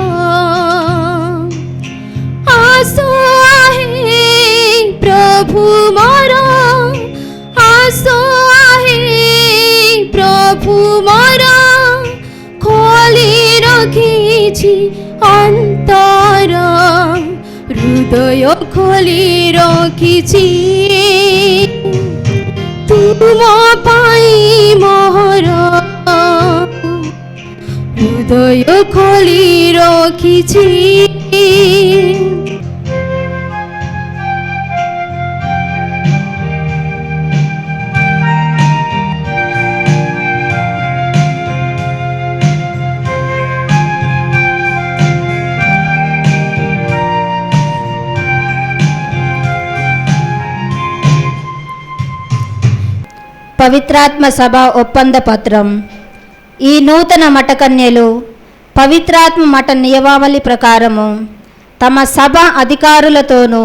ଆସ ଆହେ ପ୍ରଭୁ ମୋର ଆସ ଆହେ ପ୍ରଭୁ ମୋର ଖୋଲି ରଖିଛି ଅନ୍ତର ହୃଦୟ ଖୋଲି ରଖିଛି ତୁମ ପାଇଁ ମୋର ହୃଦୟ ଖୋଲି ରଖିଛି పవిత్రాత్మ సభ ఒప్పంద పత్రం. ఈ నూతన మఠకన్యలు పవిత్రాత్మ మఠ నియమావళి ప్రకారము తమ సభ అధికారులతోనూ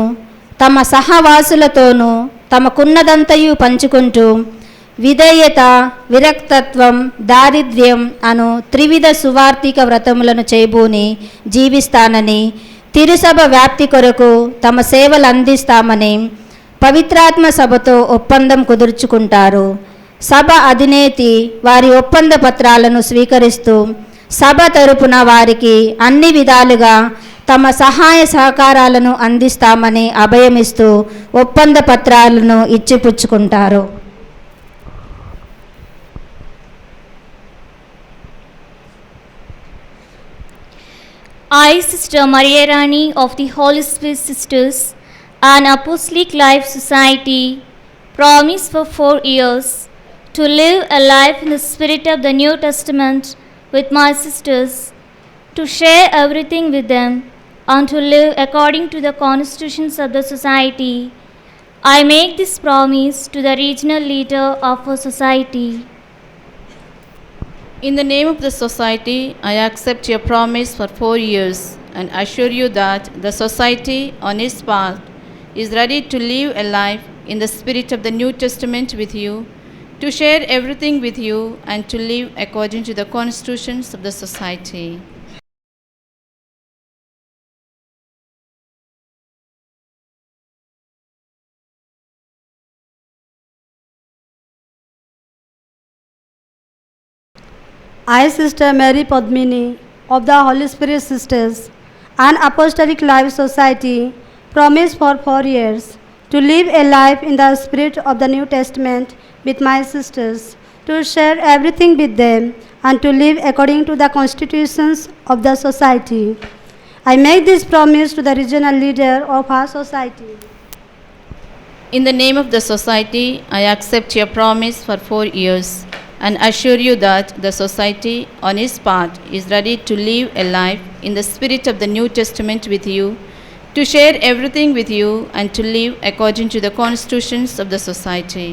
తమ సహవాసులతోనూ తమకున్నదంతయు పంచుకుంటూ విధేయత, విరక్తత్వం, దారిద్ర్యం అను త్రివిధ సువార్థిక వ్రతములను చేయబూని జీవిస్తానని, తిరుసభ వ్యాప్తి కొరకు తమ సేవలు అందిస్తామని పవిత్రాత్మ సభతో ఒప్పందం కుదుర్చుకుంటారు. సభ అధినేతి వారి ఒప్పంద పత్రాలను స్వీకరిస్తూ సభ తరపున వారికి అన్ని విధాలుగా తమ సహాయ సహకారాలను అందిస్తామని అభయమిస్తూ ఒప్పంద పత్రాలను ఇచ్చిపుచ్చుకుంటారు. I, Sister Maria Rani of the Holy Spirit Sisters and Apostolic Life Society, promise for 4 years to live a life in the spirit of the New Testament with my sisters, to share everything with them, and to live according to the constitutions of the society. I make this promise to the regional leader of our society. In the name of the society, I accept your promise for 4 years and assure you that the society, on its part, is ready to live a life in the spirit of the New Testament with you, to share everything with you, and to live according to the constitutions of the society. I, Sister Mary Padmini of the Holy Spirit Sisters and Apostolic Life Society, promise for 4 years to live a life in the spirit of the New Testament with my sisters, to share everything with them, and to live according to the constitutions of the society. I make this promise to the regional leader of our society. In the name of the society, I accept your promise for 4 years and assure you that the society, on its part, is ready to live a life in the spirit of the New Testament with you, to share everything with you, and to live according to the constitutions of the society.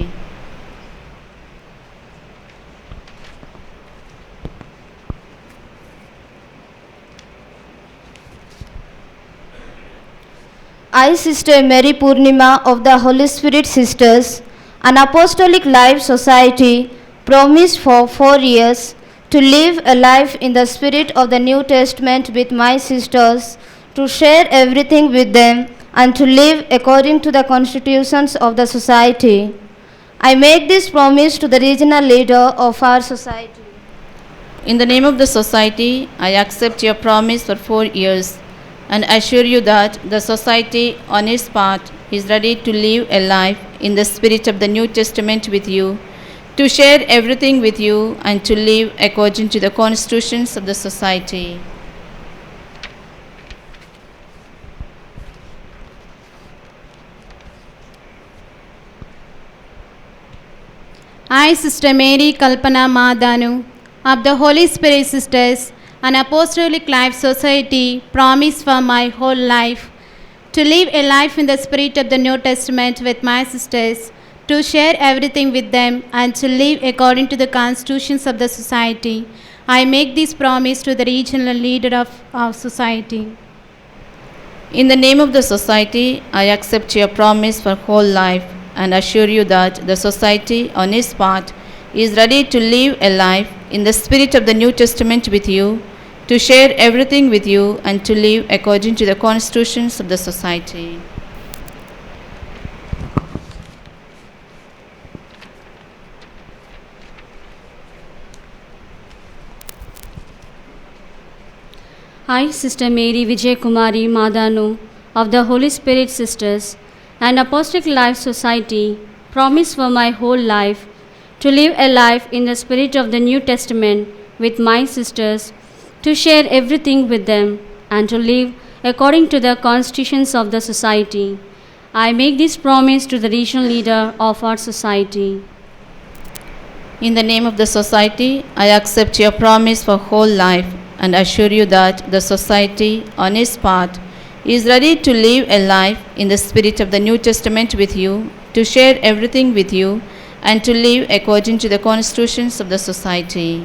I, Sister Mary Purnima of the Holy Spirit Sisters and Apostolic Life Society, promise for 4 years to live a life in the spirit of the New Testament with my sisters, to share everything with them, and to live according to the constitutions of the society. I make this promise to the regional leader of our society. In the name of the society, I accept your promise for 4 years and assure you that the society, on its part, is ready to live a life in the spirit of the New Testament with you, to share everything with you, and to live according to the constitutions of the society. I, Sister Mary Kalpana Madanu of the Holy Spirit Sisters and Apostolic Life Society, promise for my whole life to live a life in the spirit of the New Testament with my sisters, to share everything with them, and to live according to the constitutions of the society. I make this promise to the regional leader of our society. In the name of the society, I accept your promise for whole life and assure you that the society, on his part, is ready to live a life in the spirit of the New Testament with you, to share everything with you, and to live according to the constitutions of the society. I, Sister Mary Vijay Kumari Madanu of the Holy Spirit Sisters and Apostolic Life Society, promise for my whole life to live a life in the spirit of the New Testament with my sisters, to share everything with them, and to live according to the constitutions of the society. I make this promise to the regional leader of our society. In the name of the society, I accept your promise for whole life and assure you that the society, on its part, is ready to live a life in the spirit of the New Testament with you, to share everything with you, and to live according to the constitutions of the society.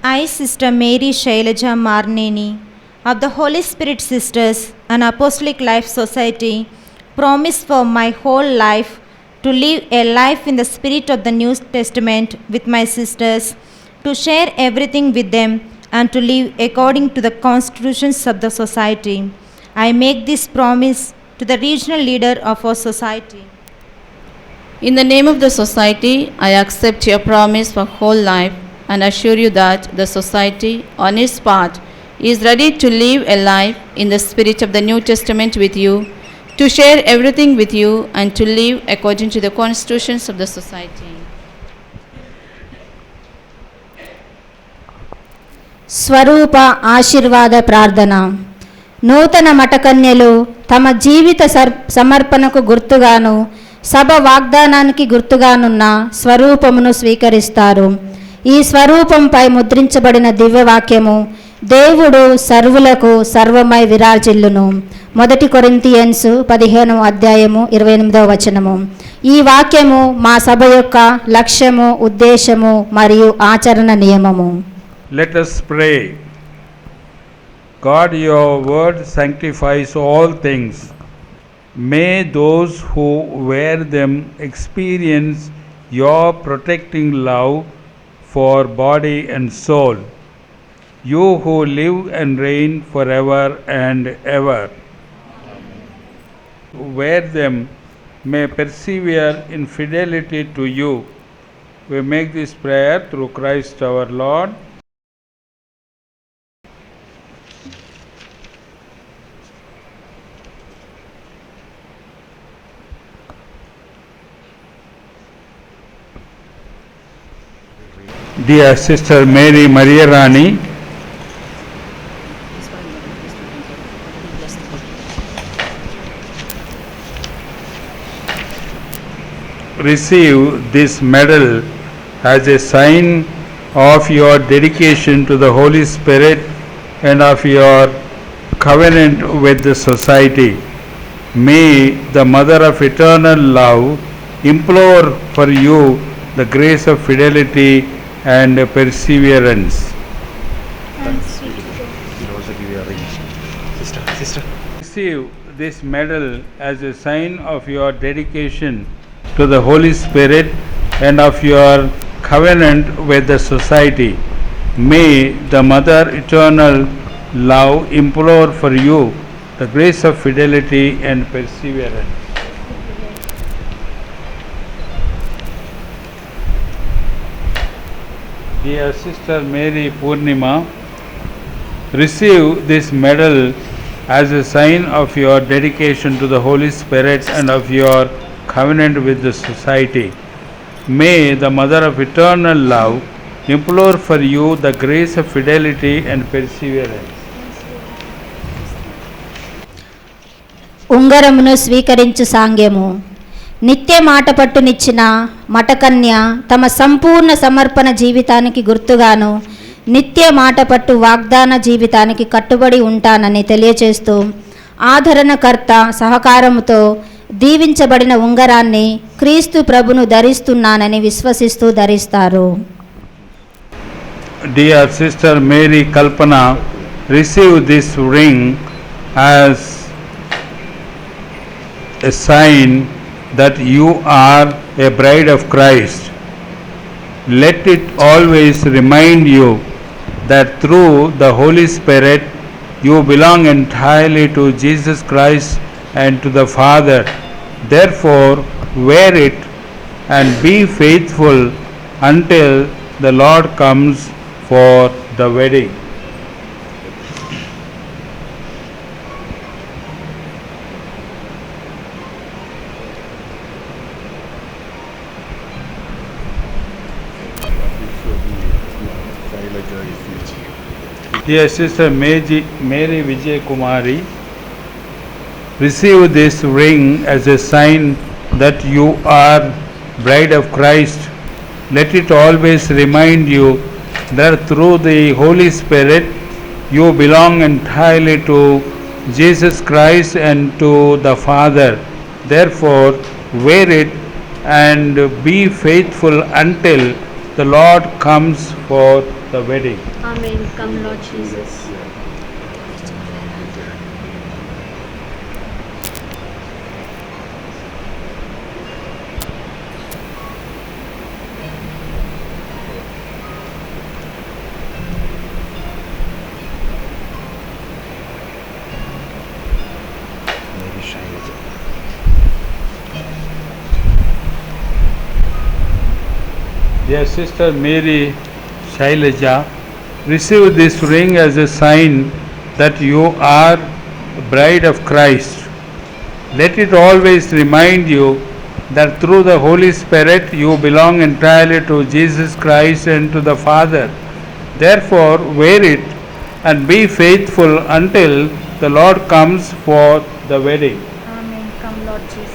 I, Sister Mary Shailaja Marneni of the Holy Spirit Sisters and Apostolic Life Society, promise for my whole life to live a life in the spirit of the New Testament with my sisters, to share everything with them, and to live according to the constitutions of the society. I make this promise to the regional leader of our society. In the name of the society, I accept your promise for whole life and assure you that the society, on its part, is ready to live a life in the spirit of the New Testament with you, to share everything with you, and to live according to the constitutions of the society. స్వరూప ఆశీర్వాద ప్రార్థన. నూతన మఠకన్యలు తమ జీవిత సమర్పణకు గుర్తుగాను సభ వాగ్దానానికి గుర్తుగానున్న స్వరూపమును స్వీకరిస్తారు. ఈ స్వరూపంపై ముద్రించబడిన దివ్యవాక్యము దేవుడు సర్వులకు సర్వమై విరాజిల్లును. 1 Corinthians 15:28. ఈ వాక్యము మా సభ యొక్క లక్ష్యము, ఉద్దేశము మరియు ఆచరణ నియమము. Let us pray. God, your word sanctifies all things. May those who wear them experience your protecting love for body and soul. You who live and reign forever and ever. Wear them may persevere in fidelity to you. We make this prayer through Christ our Lord. Dear Sister Mary Maria Rani, receive this medal as a sign of your dedication to the Holy Spirit and of your covenant with the society. May the Mother of Eternal Love implore for you the grace of fidelity and perseverance. Receive this medal as a sign of your dedication to the Holy Spirit and of your covenant with the society. May the Mother Eternal Love implore for you the grace of fidelity and perseverance. Dear Sister Mary Purnima, receive this medal as a sign of your dedication to the Holy Spirit and of your covenant with the society. May the Mother of Eternal Love implore for you the grace of fidelity and perseverance. ఉంగరమును స్వీకరించు సాంగ్యము. నిత్య మాట పట్టునిచ్చిన మఠకన్య తమ సంపూర్ణ సమర్పణ జీవితానికి గుర్తుగాను నిత్య మాట పట్టు వాగ్దాన జీవితానికి కట్టుబడి ఉంటానని తెలియచేస్తూ ఆదరణకర్త సహకారముతో దీవించబడిన ఉంగరాన్ని క్రీస్తు ప్రభును ధరిస్తున్నానని విశ్వసిస్తూ ధరిస్తారు. dear Sister Mary Kalpana, receive this ring as a sign that you are a bride of Christ. Let it always remind you that through the Holy Spirit you belong entirely to Jesus Christ and to the Father. Therefore, wear it and be faithful until the Lord comes for the wedding. Dear Sister Mary Vijay Kumari, receive this ring as a sign that you are bride of Christ. Let it always remind you that through the Holy Spirit you belong entirely to Jesus Christ and to the Father. Therefore, wear it and be faithful until the Lord comes for the wedding. Amen. Come, Lord Jesus. Dear Sister Mary Shailaja, receive this ring as a sign that you are bride of Christ. Let it always remind you that through the Holy Spirit you belong entirely to Jesus Christ and to the Father. Therefore, wear it and be faithful until the Lord comes for the wedding. Amen. Come, Lord Jesus.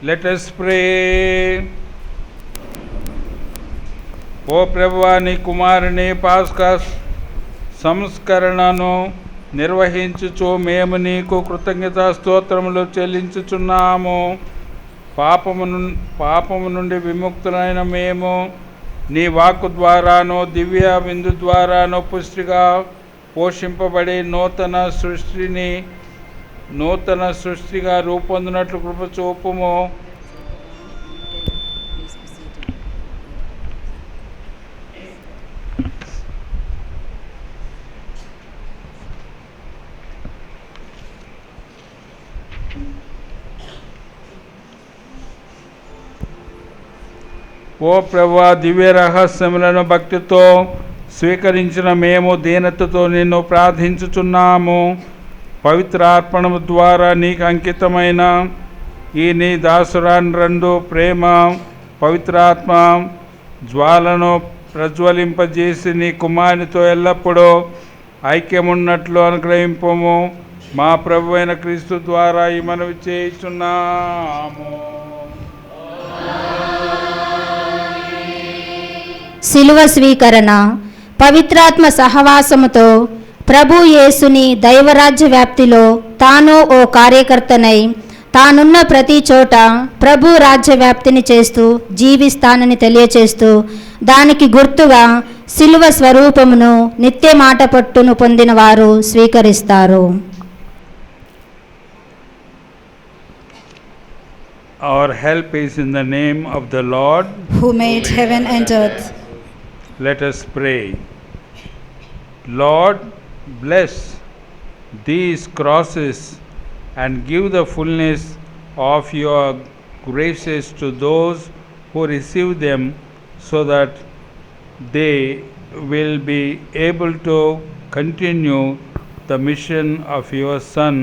Let us pray. ఓ ప్రభువా, నీ కుమారుని పాస్కా సంస్కరణను నిర్వహించుచు మేము నీకు కృతజ్ఞతా స్తోత్రములు చెల్లించుచున్నాము. పాపము నుండి విముక్తులైన మేము నీ వాక్కు ద్వారాను దివ్య విందు ద్వారాను పుష్టిగా పోషింపబడి నూతన సృష్టిగా రూపొందినట్లు కృప చూపుము. ఓ ప్రభువా, దివ్య రహస్యములను భక్తితో స్వీకరించిన మేము దీనతతో నిన్ను ప్రార్థించుచున్నాము. పవిత్రార్పణము ద్వారా నీకు అంకితమైన ఈ నీ దాసురాండ్రందు ప్రేమ పవిత్రాత్మ జ్వాలను ప్రజ్వలింపజేసి నీ కుమారునితో ఎల్లప్పుడూ ఐక్యమున్నట్లు అనుగ్రహింపము. మా ప్రభు అయిన క్రీస్తు ద్వారా ఈ మనవి చేయుచున్నాము. శిలువ స్వీకరణ. పవిత్రాత్మ సహవాసముతో ప్రభు యేసుని దైవరాజ్య వ్యాప్తిలో తాను ఓ కార్యకర్తనై తానున్న ప్రతి చోట ప్రభు రాజ్య వ్యాప్తిని చేస్తూ జీవిస్తానని తెలియచేస్తూ దానికి గుర్తుగా శిలువ స్వరూపమును నిత్య మాట పట్టును పొందిన వారు స్వీకరిస్తారు. Our help is in the name of the Lord who made heaven and earth. Let us pray. Lord, bless these crosses and give the fullness of your graces to those who receive them, so that they will be able to continue the mission of your Son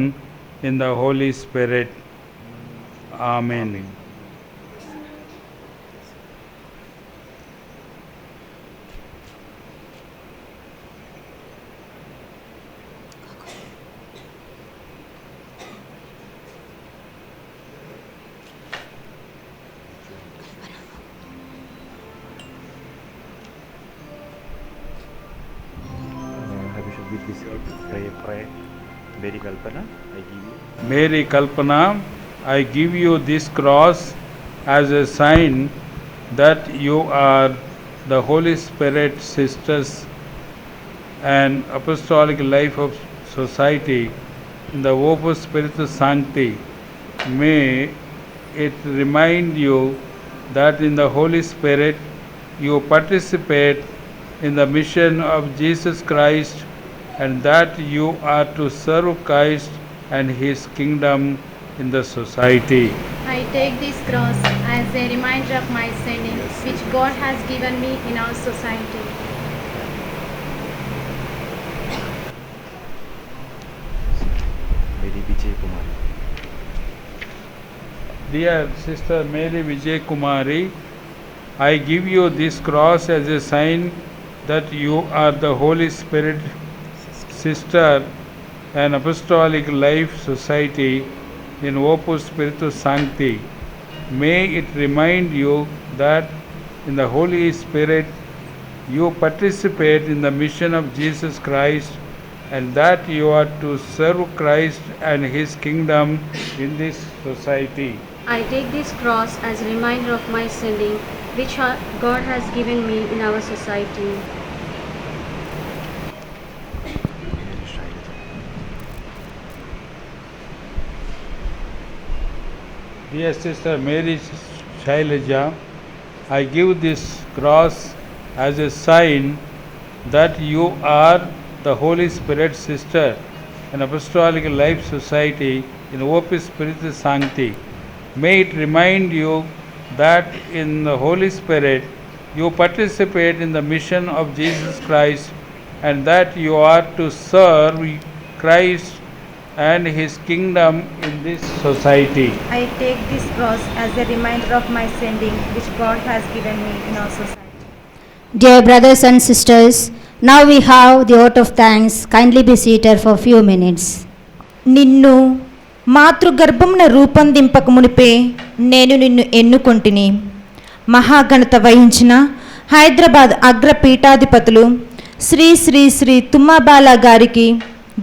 in the Holy Spirit. Amen. give this prayer. Mary Kalpana, I give you. Mary Kalpana, I give you this cross as a sign that you are the Holy Spirit Sisters and Apostolic Life of Society in the Opus Spiritus Sancti. May it remind you that in the Holy Spirit you participate in the mission of Jesus Christ and that you are to serve Christ and His kingdom in the society. I take this cross as a reminder of my sending, which God has given me in our society. Mary Vijay Kumari. Dear Sister Mary Vijay Kumari, I give you this cross as a sign that you are the Holy Spirit Sister and Apostolic Life Society in Opus Spiritus Sancti. May it remind you that in the Holy Spirit you participate in the mission of Jesus Christ and that you are to serve Christ and His kingdom in this society. I take this cross as a reminder of my sending, which God has given me in our society. Dear Sister Mary Shailaja, I give this cross as a sign that you are the Holy Spirit Sister and Apostolic Life Society in Opus Spiritus Sancti. May it remind you that in the Holy Spirit you participate in the mission of Jesus Christ and that you are to serve Christ and His kingdom in this society. I take this cross as a reminder of my sending, which God has given me in our society. Dear brothers and sisters, now we have the vote of thanks. Kindly be seated for a few minutes. నిన్ను మాతృగర్భమున రూపొందింపక మునిపే నేను నిన్ను ఎన్నుకొంటిని. మహాఘనత వహించిన హైదరాబాద్ అగ్రపీఠాధిపతులు శ్రీ శ్రీ శ్రీ తుమ్మబాల గారికి,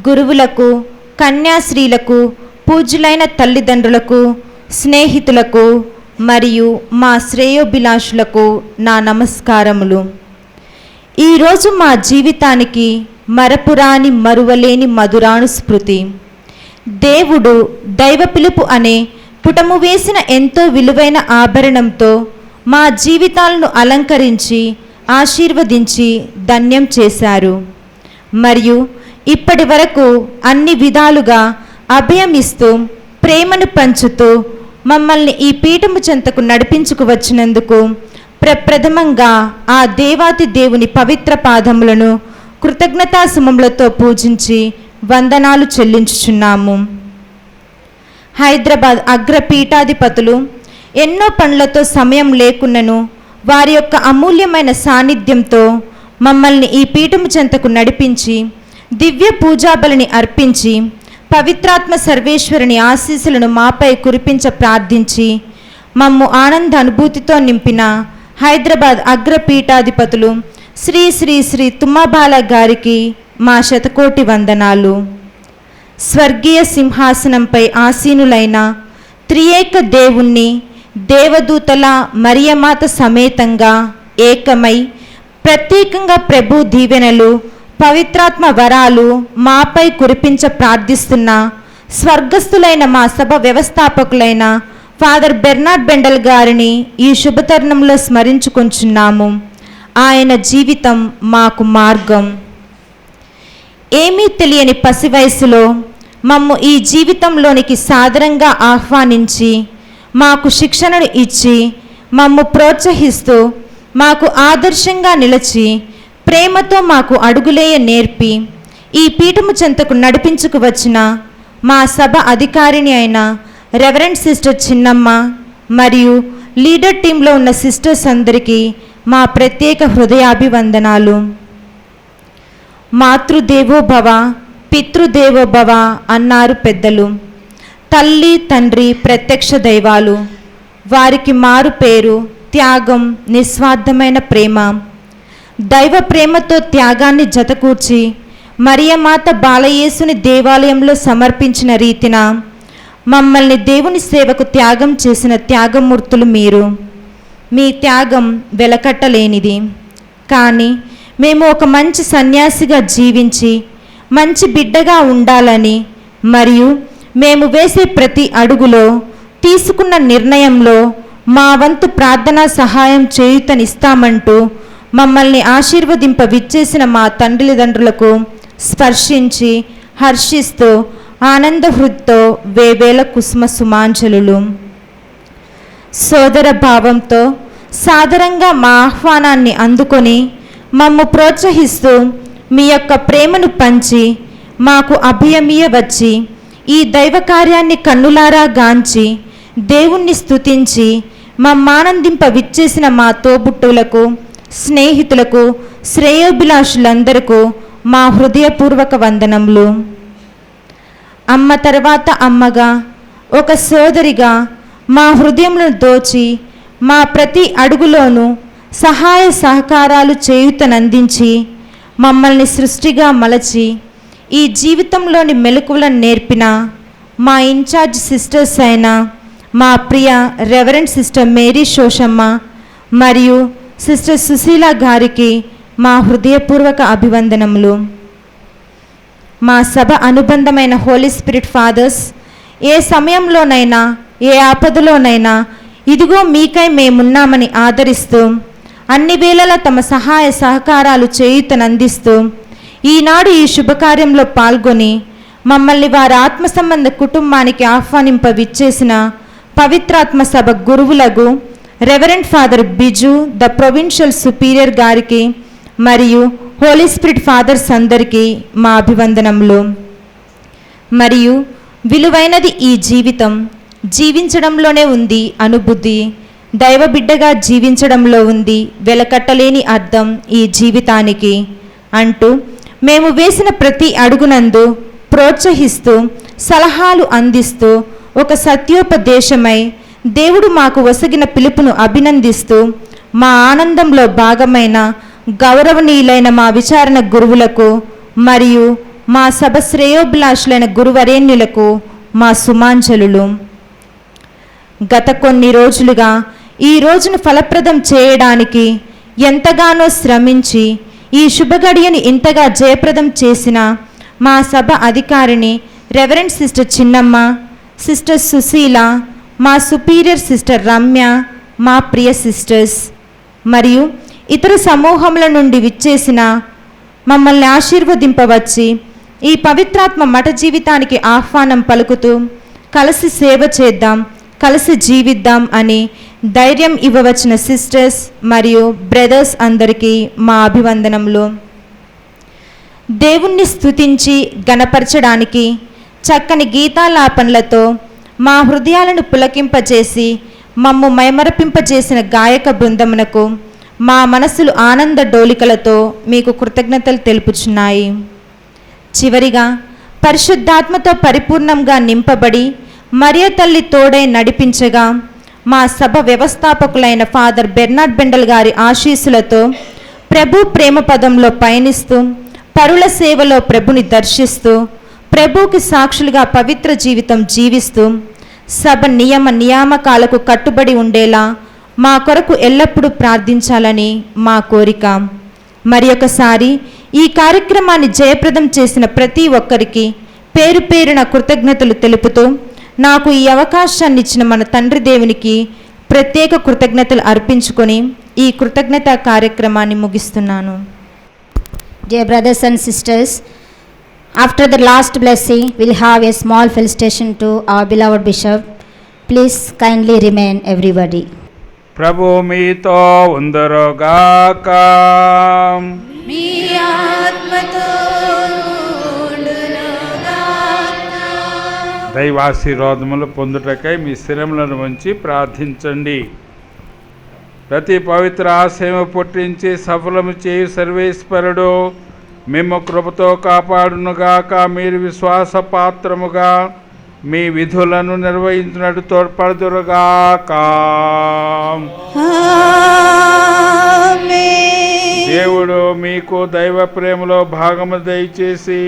గురువులకు, కన్యాశ్రీలకు, పూజ్యులైన తల్లిదండ్రులకు, స్నేహితులకు మరియు మా శ్రేయోభిలాషులకు నా నమస్కారములు. ఈరోజు మా జీవితానికి మరపురాని మరువలేని మధురాను స్మృతి. దేవుడు దైవ పిలుపు అనే పుటము వేసిన ఎంతో విలువైన ఆభరణంతో మా జీవితాలను అలంకరించి ఆశీర్వదించి ధన్యం చేశారు. మరియు ఇప్పటి వరకు అన్ని విధాలుగా అభయమిస్తూ ప్రేమను పంచుతూ మమ్మల్ని ఈ పీఠము చెంతకు నడిపించుకు వచ్చినందుకు ప్రప్రథమంగా ఆ దేవాతి దేవుని పవిత్ర పాదములను కృతజ్ఞతాసుమములతో పూజించి వందనాలు చెల్లించుచున్నాము. హైదరాబాద్ అగ్రపీఠాధిపతులు ఎన్నో పనులతో సమయం లేకున్నను వారి యొక్క అమూల్యమైన సాన్నిధ్యంతో మమ్మల్ని ఈ పీఠము చెంతకు నడిపించి దివ్య పూజాబలిని అర్పించి పవిత్రాత్మ సర్వేశ్వరుని ఆశీస్సులను మాపై కురిపించ ప్రార్థించి మమ్ము ఆనంద అనుభూతితో నింపిన హైదరాబాద్ అగ్రపీఠాధిపతులు శ్రీ శ్రీ శ్రీ తుమ్మబాల గారికి మా శతకోటి వందనాలు. స్వర్గీయ సింహాసనంపై ఆసీనులైన త్రియేక దేవుణ్ణి దేవదూతల మరియమాత సమేతంగా ఏకమై ప్రత్యేకంగా ప్రభు దీవెనలు పవిత్రాత్మ వరాలు మాపై కురిపించ ప్రార్థిస్తున్న స్వర్గస్థులైన మా సభ వ్యవస్థాపకులైన ఫాదర్ బెర్నార్డ్ బెండల్ గారిని ఈ శుభతరుణంలో స్మరించుకుంటున్నాము. ఆయన జీవితం మాకు మార్గం. ఏమీ తెలియని పసి వయసులో మమ్ము ఈ జీవితంలోనికి సాదరంగా ఆహ్వానించి మాకు శిక్షణను ఇచ్చి మమ్ము ప్రోత్సహిస్తూ మాకు ఆదర్శంగా నిలిచి ప్రేమతో మాకు అడుగులేయ నేర్పి ఈ పీఠము చెంతకు నడిపించుకు వచ్చిన మా సభ అధికారిని అయిన రెవరెండ్ సిస్టర్ చిన్నమ్మ మరియు లీడర్ టీంలో ఉన్న సిస్టర్స్ అందరికీ మా ప్రత్యేక హృదయాభివందనాలు. మాతృదేవోభవ పితృదేవోభవ అన్నారు పెద్దలు. తల్లి తండ్రి ప్రత్యక్ష దైవాలు. వారికి మారు పేరు త్యాగం, నిస్వార్థమైన ప్రేమ. దైవ ప్రేమతో త్యాగాన్ని జతకూర్చి మరియమాత బాలయేసుని దేవాలయంలో సమర్పించిన రీతిన మమ్మల్ని దేవుని సేవకు త్యాగం చేసిన త్యాగమూర్తులు మీరు. మీ త్యాగం వెలకట్టలేనిది. కానీ మేము ఒక మంచి సన్యాసిగా జీవించి మంచి బిడ్డగా ఉండాలని మరియు మేము వేసే ప్రతి అడుగులో తీసుకున్న నిర్ణయంలో మా వంతు ప్రార్థనా సహాయం చేయుతనిస్తామంటూ మమ్మల్ని ఆశీర్వదింప విచ్చేసిన మా తల్లిదండ్రులకు స్పర్శించి హర్షిస్తూ ఆనంద హృద్తో వేవేల కుసుమ సుమాంజలులు. సోదర భావంతో సాదరంగా మా ఆహ్వానాన్ని అందుకొని మమ్ము ప్రోత్సహిస్తూ మీ యొక్క ప్రేమను పంచి మాకు అభయమియ వచ్చి ఈ దైవ కార్యాన్ని కన్నులారా గాంచి దేవుణ్ణి స్తుతించి మమ్మానందింప విచ్చేసిన మా తోబుట్టువులకు, స్నేహితులకు, శ్రేయోభిలాషులందరకు మా హృదయపూర్వక వందనములు. అమ్మ తర్వాత అమ్మగా, ఒక సోదరిగా మా హృదయములను దోచి మా ప్రతి అడుగులోనూ సహాయ సహకారాలు చేయుతనందించి మమ్మల్ని సృష్టిగా మలచి ఈ జీవితంలోని మెలకువలను నేర్పిన మా ఇన్ఛార్జ్ సిస్టర్స్ అయిన మా ప్రియ రెవరెండ్ సిస్టర్ మేరీ శోషమ్మ మరియు సిస్టర్ సుశీల గారికి మా హృదయపూర్వక అభివందనములు. మా సభ అనుబంధమైన హోలీ స్పిరిట్ ఫాదర్స్ ఏ సమయంలోనైనా ఏ ఆపదలోనైనా ఇదిగో మీకై మేమున్నామని ఆదరిస్తూ అన్ని వేళలా తమ సహాయ సహకారాలు చేయుతనందిస్తూ ఈనాడు ఈ శుభకార్యంలో పాల్గొని మమ్మల్ని వారి ఆత్మ సంబంధ కుటుంబానికి ఆహ్వానింప విచ్చేసిన పవిత్రాత్మ సభ గురువులకు reverend father Biju the provincial superior గారికి మరియు హోలీ స్పిరిట్ ఫాదర్స్ అందరికీ మా అభివందనములు. మరియు విలువైనది ఈ జీవితం, జీవించడంలోనే ఉంది అనుభూతి, దైవబిడ్డగా జీవించడంలో ఉంది వెలకట్టలేని అర్థం ఈ జీవితానికి అంటూ మేము వేసిన ప్రతి అడుగునందు ప్రోత్సహిస్తూ సలహాలు అందిస్తూ ఒక సత్యోపదేశమై దేవుడు మాకు వసగిన పిలుపును అభినందిస్తూ మా ఆనందంలో భాగమైన గౌరవనీయులైన మా విచారణ గురువులకు మరియు మా సభ శ్రేయోభిలాషులైన గురువరేణ్యులకు మా సుమాంజలులు. గత కొన్ని రోజులుగా ఈ రోజును ఫలప్రదం చేయడానికి ఎంతగానో శ్రమించి ఈ శుభగడియని ఇంతగా జయప్రదం చేసిన మా సభ అధికారిని రెవరెండ్ సిస్టర్ చిన్నమ్మ, సిస్టర్ సుశీల, మా సుపీరియర్ సిస్టర్ రమ్య, మా ప్రియ సిస్టర్స్ మరియు ఇతర సమూహముల నుండి విచ్చేసిన మమ్మల్ని ఆశీర్వదింపవచ్చి ఈ పవిత్రాత్మ మఠ జీవితానికి ఆహ్వానం పలుకుతూ కలిసి సేవ చేద్దాం, కలిసి జీవిద్దాం అని ధైర్యం ఇవ్వవచ్చిన సిస్టర్స్ మరియు బ్రదర్స్ అందరికీ మా అభివందనములు. దేవుణ్ణి స్తుతించి గణపరచడానికి చక్కని గీతాలాపనలతో మా హృదయాలను పులకింపజేసి మమ్ము మైమరపింపజేసిన గాయక బృందమునకు మా మనసులు ఆనంద డోలికలతో మీకు కృతజ్ఞతలు తెలుపుచున్నాయి. చివరిగా పరిశుద్ధాత్మతో పరిపూర్ణంగా నింపబడి మరియ తల్లి తోడై నడిపించగా మా సభ వ్యవస్థాపకులైన ఫాదర్ బెర్నార్డ్ బెండల్ గారి ఆశీస్సులతో ప్రభు ప్రేమ పదంలో పయనిస్తూ పరుల సేవలో ప్రభుని దర్శిస్తూ ప్రభుకి సాక్షులుగా పవిత్ర జీవితం జీవిస్తూ సభ నియామకాలకు కట్టుబడి ఉండేలా మా కొరకు ఎల్లప్పుడూ ప్రార్థించాలని మా కోరిక. మరి ఒకసారి ఈ కార్యక్రమాన్ని జయప్రదం చేసిన ప్రతి ఒక్కరికి పేరు పేరున కృతజ్ఞతలు తెలుపుతూ నాకు ఈ అవకాశాన్ని ఇచ్చిన మన తండ్రి దేవునికి ప్రత్యేక కృతజ్ఞతలు అర్పించుకొని ఈ కృతజ్ఞత కార్యక్రమాన్ని ముగిస్తున్నాను. Dear brothers and sisters, after the last blessing, we'll have a small felicitation to our beloved bishop. Please kindly remain everybody. ప్రభు మీతో ఉందరుగాక. మీ ఆత్మతో దైవాశీర్వాదములు పొందుటకై మీ స్థిరములను ఉంచి ప్రార్థించండి. ప్రతి పవిత్ర ఆశయము పుట్టించి సఫలము చేయు సర్వేశ్వరుడు మేము కృపతో కాపాడునుగాక. మీరు విశ్వాసపాత్రముగా మీ విధులను నిర్వహించినట్టు తోడ్పడుదురుగాక. దేవుడు మీకు దైవ ప్రేమలో భాగము దయచేసి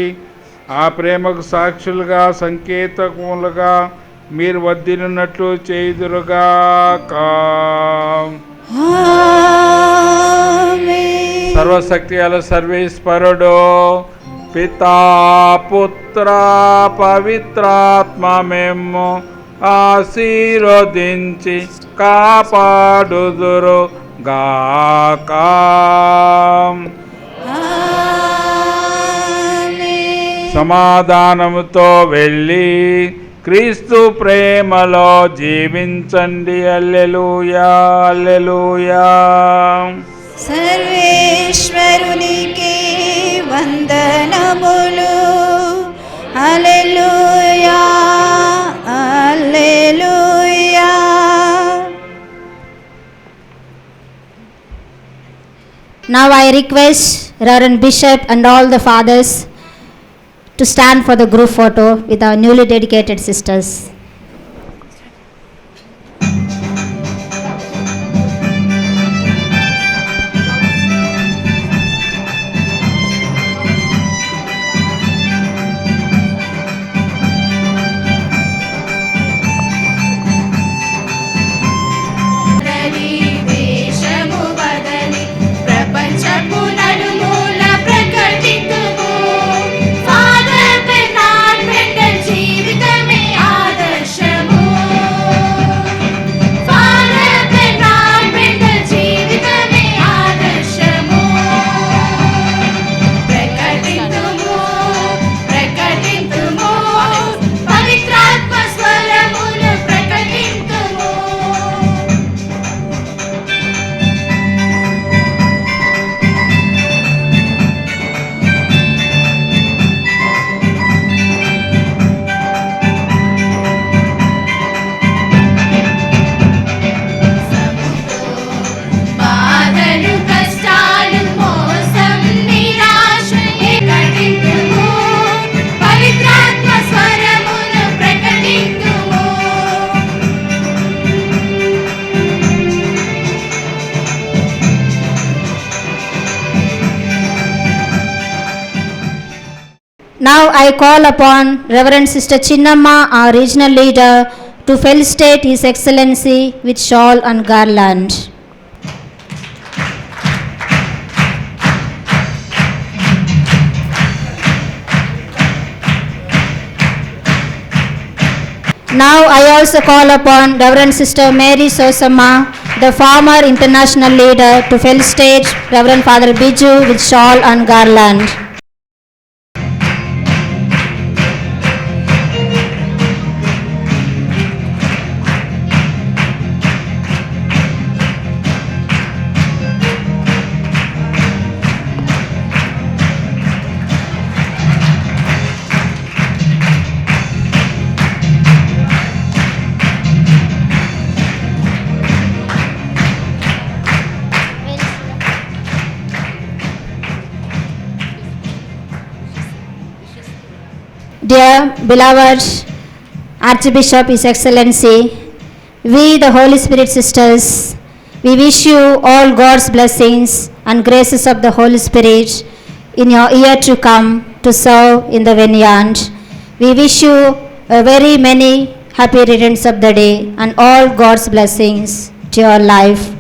ఆ ప్రేమకు సాక్షులుగా సంకేతములుగా మీరు వర్ధిల్లునట్లు చేయుదురుగాక. సర్వశక్తి గల సర్వేశ్వరుడు పితా పుత్ర పవిత్రాత్మ మేము ఆశీర్వదించి కాపాడుదురు గాక. సమాధానముతో వెళ్ళి క్రీస్తు ప్రేమలో జీవించండి. హల్లెలూయా హల్లెలూయా. సర్వేశ్వరునికి వందనములు. హల్లెలూయా హల్లెలూయా. Now I request Reverend Bishop and all the fathers to stand for the group photo with our newly dedicated sisters. Now I call upon Reverend Sister Chinnamma, our regional leader, to felicitate His Excellency with shawl and garland. Now I also call upon Reverend Sister Mary Sosamma, the former international leader, to felicitate Reverend Father Biju with shawl and garland. Dear beloved Archbishop, His Excellency, we the Holy Spirit sisters, we wish you all God's blessings and graces of the Holy Spirit in your year to come to serve in the vineyard. We wish you a very many happy returns of the day and all God's blessings to your life.